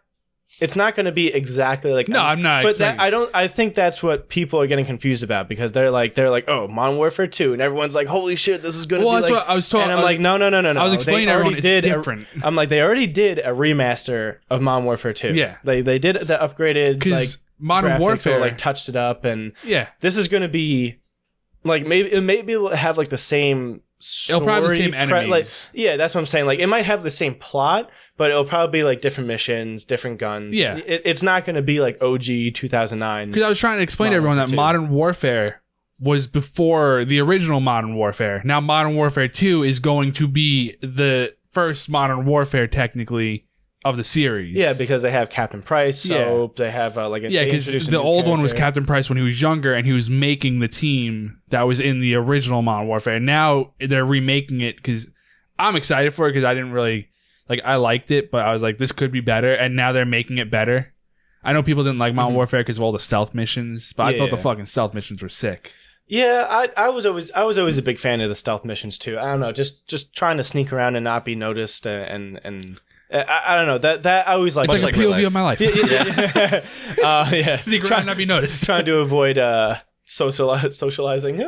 going to be exactly like. No, I'm not. But I think that's what people are getting confused about, because they're like, oh, Modern Warfare 2, and everyone's like, holy shit, this is going to be like. What I was talking. And I'm like, no. I was explaining to everyone it's different. I'm like, they already did a remaster of Modern Warfare 2. Yeah, they did the upgraded like Modern Warfare, like touched it up, and yeah, this is going to be like maybe it'll have like the same. It'll probably have the same enemies. That's what I'm saying. Like, it might have the same plot, but it'll probably be like different missions, different guns. Yeah, it's not going to be like OG 2009. Because I was trying to explain to everyone that Modern Warfare was before the original Modern Warfare. Now Modern Warfare 2 is going to be the first Modern Warfare technically of the series. Yeah, because they have Captain Price, so they have like a because the old one was Captain Price when he was younger, and he was making the team that was in the original Modern Warfare. Now they're remaking it because I'm excited for it because I didn't really I liked it, but I was like, this could be better, and now they're making it better. I know people didn't like Modern Warfare because of all the stealth missions, but I thought the fucking stealth missions were sick. Yeah, I was always a big fan of the stealth missions too. I don't know, just trying to sneak around and not be noticed, and I don't know that I always like. It's like a POV of my life. Yeah. Sneak around and not be noticed. Trying to avoid socializing.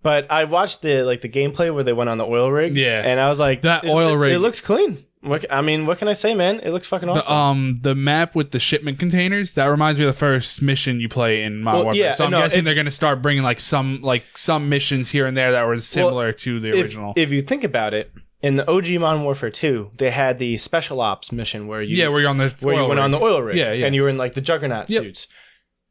But I watched the gameplay where they went on the oil rig. Yeah, and I was like, that oil rig. It looks clean. What can I say, man? It looks fucking awesome. The map with the shipment containers, that reminds me of the first mission you play in Modern Warfare. Yeah, so I'm guessing they're going to start bringing some missions here and there that were similar to the original. If you think about it, in the OG Modern Warfare 2, they had the special ops mission where you're on the oil rig, and you were in the Juggernaut suits.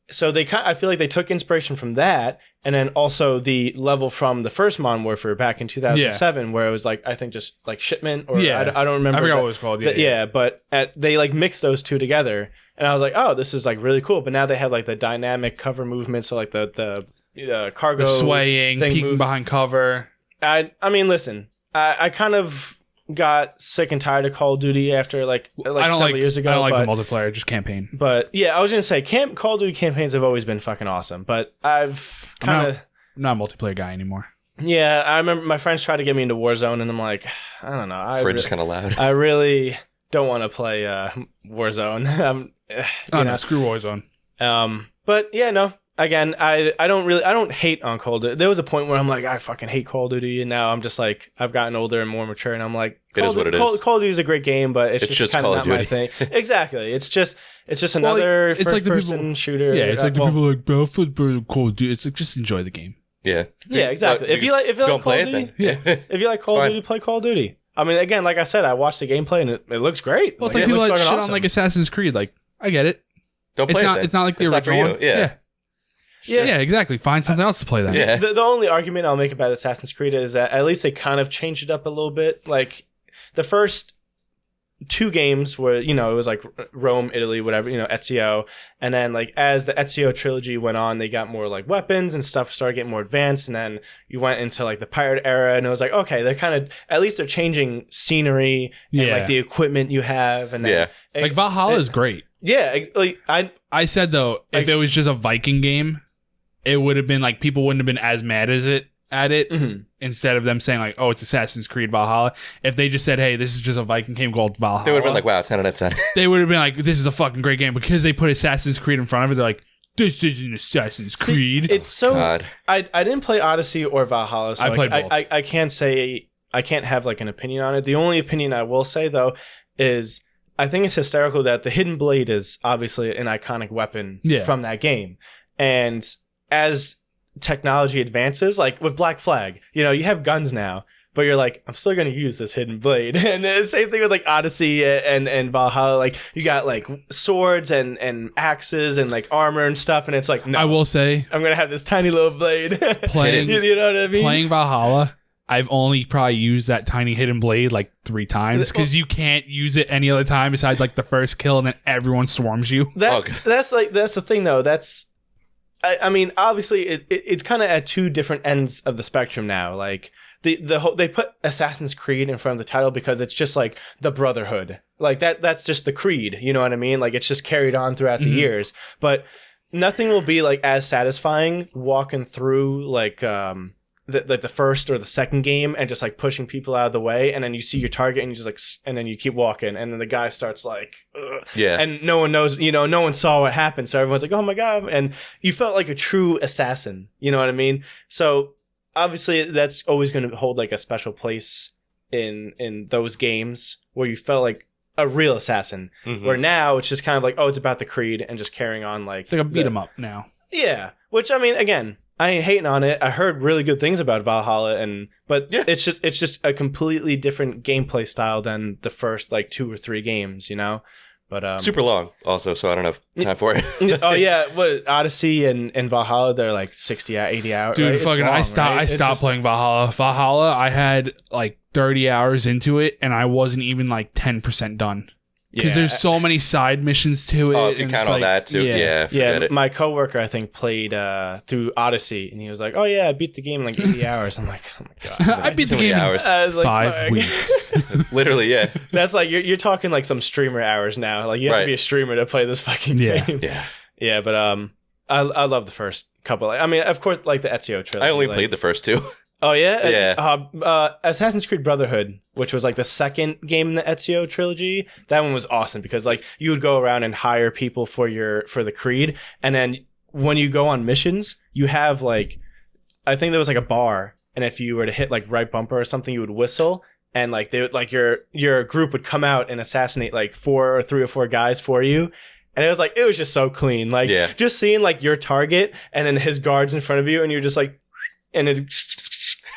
So I feel like they took inspiration from that, and then also the level from the first Modern Warfare back in 2007, where it was I think just shipment, or I don't remember. I forgot what it was called. But they mixed those two together, and I was like, oh, this is really cool. But now they have the dynamic cover movement, so the cargo, the swaying, peeking behind cover. I mean, listen, I kind of got sick and tired of Call of Duty after several years ago. I don't like the multiplayer, just campaign. But yeah, I was gonna say Call of Duty campaigns have always been fucking awesome. But I'm not a multiplayer guy anymore. Yeah, I remember my friends tried to get me into Warzone, and I'm like, I don't know. Fridge is kind of loud. I really don't want to play Warzone. Screw Warzone. But yeah, no. Again, I don't hate on Call of Duty. There was a point where I'm like, I fucking hate Call of Duty, and now I'm just I've gotten older and more mature, and I'm like, it is what it is. Call of Duty is a great game, but it's just kind of not my thing. Exactly. It's just another first-person shooter. Yeah, it's the people Battlefield, Call of Duty. It's just enjoy the game. Yeah. Yeah, exactly. If you like Call of Duty, if you like Call of Duty, play Call of Duty. I mean, again, like I said, I watched the gameplay and it looks great. Well, it's people that shit on Assassin's Creed. I get it. Don't play it. It's not like the original one. Yeah, exactly. Find something else to play then. Yeah. The only argument I'll make about Assassin's Creed is that at least they kind of changed it up a little bit. The first two games were, it was Rome, Italy, whatever, Ezio. And then as the Ezio trilogy went on, they got more weapons and stuff started getting more advanced. And then you went into the pirate era, and it was okay, they're kind of, at least they're changing scenery and the equipment you have. And then, Valhalla is great. Yeah. I said though, if it was just a Viking game, it would have been people wouldn't have been as mad at it instead of them saying oh, it's Assassin's Creed Valhalla. If they just said, hey, this is just a Viking game called Valhalla, they would have been wow, 10 out of 10. They would have been this is a fucking great game. Because they put Assassin's Creed in front of it, they're like, this isn't Assassin's Creed. It's so God. I didn't play Odyssey or Valhalla, so I played both. I can't say, I can't have an opinion on it. The only opinion I will say though is I think it's hysterical that the Hidden Blade is obviously an iconic weapon from that game, and as technology advances, with Black Flag, you have guns now, but you're I'm still going to use this Hidden Blade. And the same thing with Odyssey and Valhalla, you got swords and axes and armor and stuff, and it's no, I will say I'm going to have this tiny little blade. Playing, you know what I mean? Playing Valhalla, I've only probably used that tiny hidden blade 3 times because you can't use it any other time besides the first kill, and then everyone swarms you. That's the thing though. I mean, obviously, it's kind of at two different ends of the spectrum now. They put Assassin's Creed in front of the title because it's just the Brotherhood. That's just the creed. You know what I mean? It's just carried on throughout the years. But nothing will be as satisfying walking through the first or the second game and just pushing people out of the way, and then you see your target and you just and then you keep walking, and then the guy starts ugh. And no one knows, no one saw what happened, so everyone's oh my god, and you felt like a true assassin, you know what I mean? So obviously that's always going to hold a special place in those games where you felt like a real assassin, where now it's just kind of oh, it's about the creed and just carrying on it's a beat 'em up now. Yeah, which I mean, again, I ain't hating on it. I heard really good things about Valhalla, but it's just a completely different gameplay style than the first 2 or 3 games, But super long also, so I don't have time for it. Oh yeah, what Odyssey and Valhalla, they're like 60 80 hours. Dude, right? fucking I stopped playing Valhalla. Valhalla, I had like 30 hours into it and I wasn't even like 10% done. Because there's so many side missions to it. Oh, if you count all that too, forget it. My coworker, I think, played through Odyssey, and he was like, "Oh yeah, I beat the game in like 80 hours." I'm like, "Oh my god, I beat the game in hours. 5 weeks." Literally, yeah. That's like you're talking like some streamer hours now. Like you have to be a streamer to play this fucking game. Yeah. But I love the first couple. I mean, of course, like the Ezio trilogy. I only played the first two. Oh yeah, yeah. Assassin's Creed Brotherhood, which was like the second game in the Ezio trilogy. That one was awesome because like you would go around and hire people for the Creed, and then when you go on missions, you have like, I think there was like a bar, and if you were to hit like right bumper or something, you would whistle, and like they would, like your group would come out and assassinate like 3 or 4 guys for you. And it was just so clean, like just seeing like your target and then his guards in front of you, and you're just like, and it.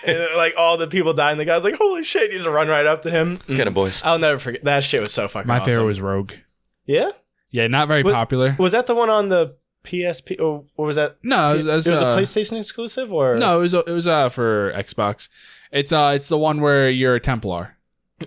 And like all the people dying, the guy's like, "Holy shit!" You just run right up to him. Get him, boys. I'll never forget that shit. Was so fucking. My awesome. favorite was Rogue. Yeah, not very popular. Was that the one on the PSP or was that? No, it was a PlayStation exclusive, or no, it was for Xbox. It's the one where you're a Templar.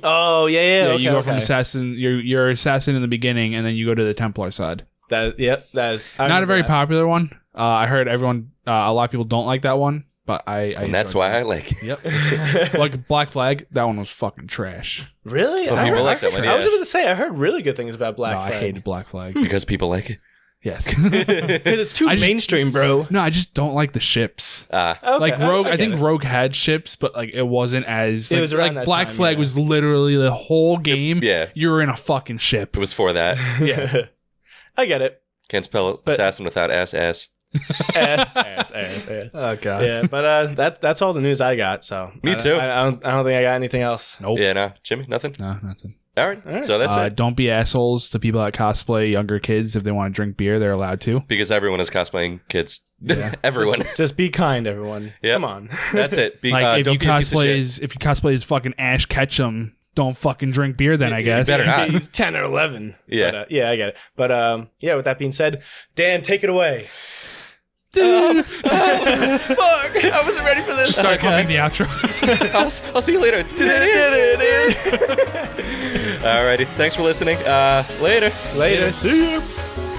Oh yeah. Okay, you go from assassin. You're assassin in the beginning, and then you go to the Templar side. That is not a very popular one. I heard a lot of people don't like that one. But and that's why I like it. Yep. Like Black Flag, that one was fucking trash. Really? But people like that one. Yeah. I was going to say, I heard really good things about Black Flag. I hated Black Flag. Because people like it? Yes. Because it's too mainstream, bro. No, I just don't like the ships. Okay, like Rogue, I think Rogue had ships, but like it wasn't as... It was around that Black time, Flag was literally the whole game. You were in a fucking ship. It was for that. Yeah. I get it. Can't spell assassin without ass. ass. Oh god. Yeah, but that's all the news I got. So me too. I don't think I got anything else. Nope. Yeah, no, Jimmy, nothing. No, nothing. All right. So that's it. Don't be assholes to people that cosplay younger kids. If they want to drink beer, they're allowed to. Because everyone is cosplaying kids. Yeah. Everyone. Just be kind, everyone. Yep. Come on. That's it. If you cosplay as fucking Ash Ketchum, don't fucking drink beer then, I guess. You better not. He's 10 or 11. Yeah. But, I get it. But with that being said, Dan, take it away. Fuck! I wasn't ready for this. Just start humming the outro. I'll see you later. Alrighty. Thanks for listening. Later. See you.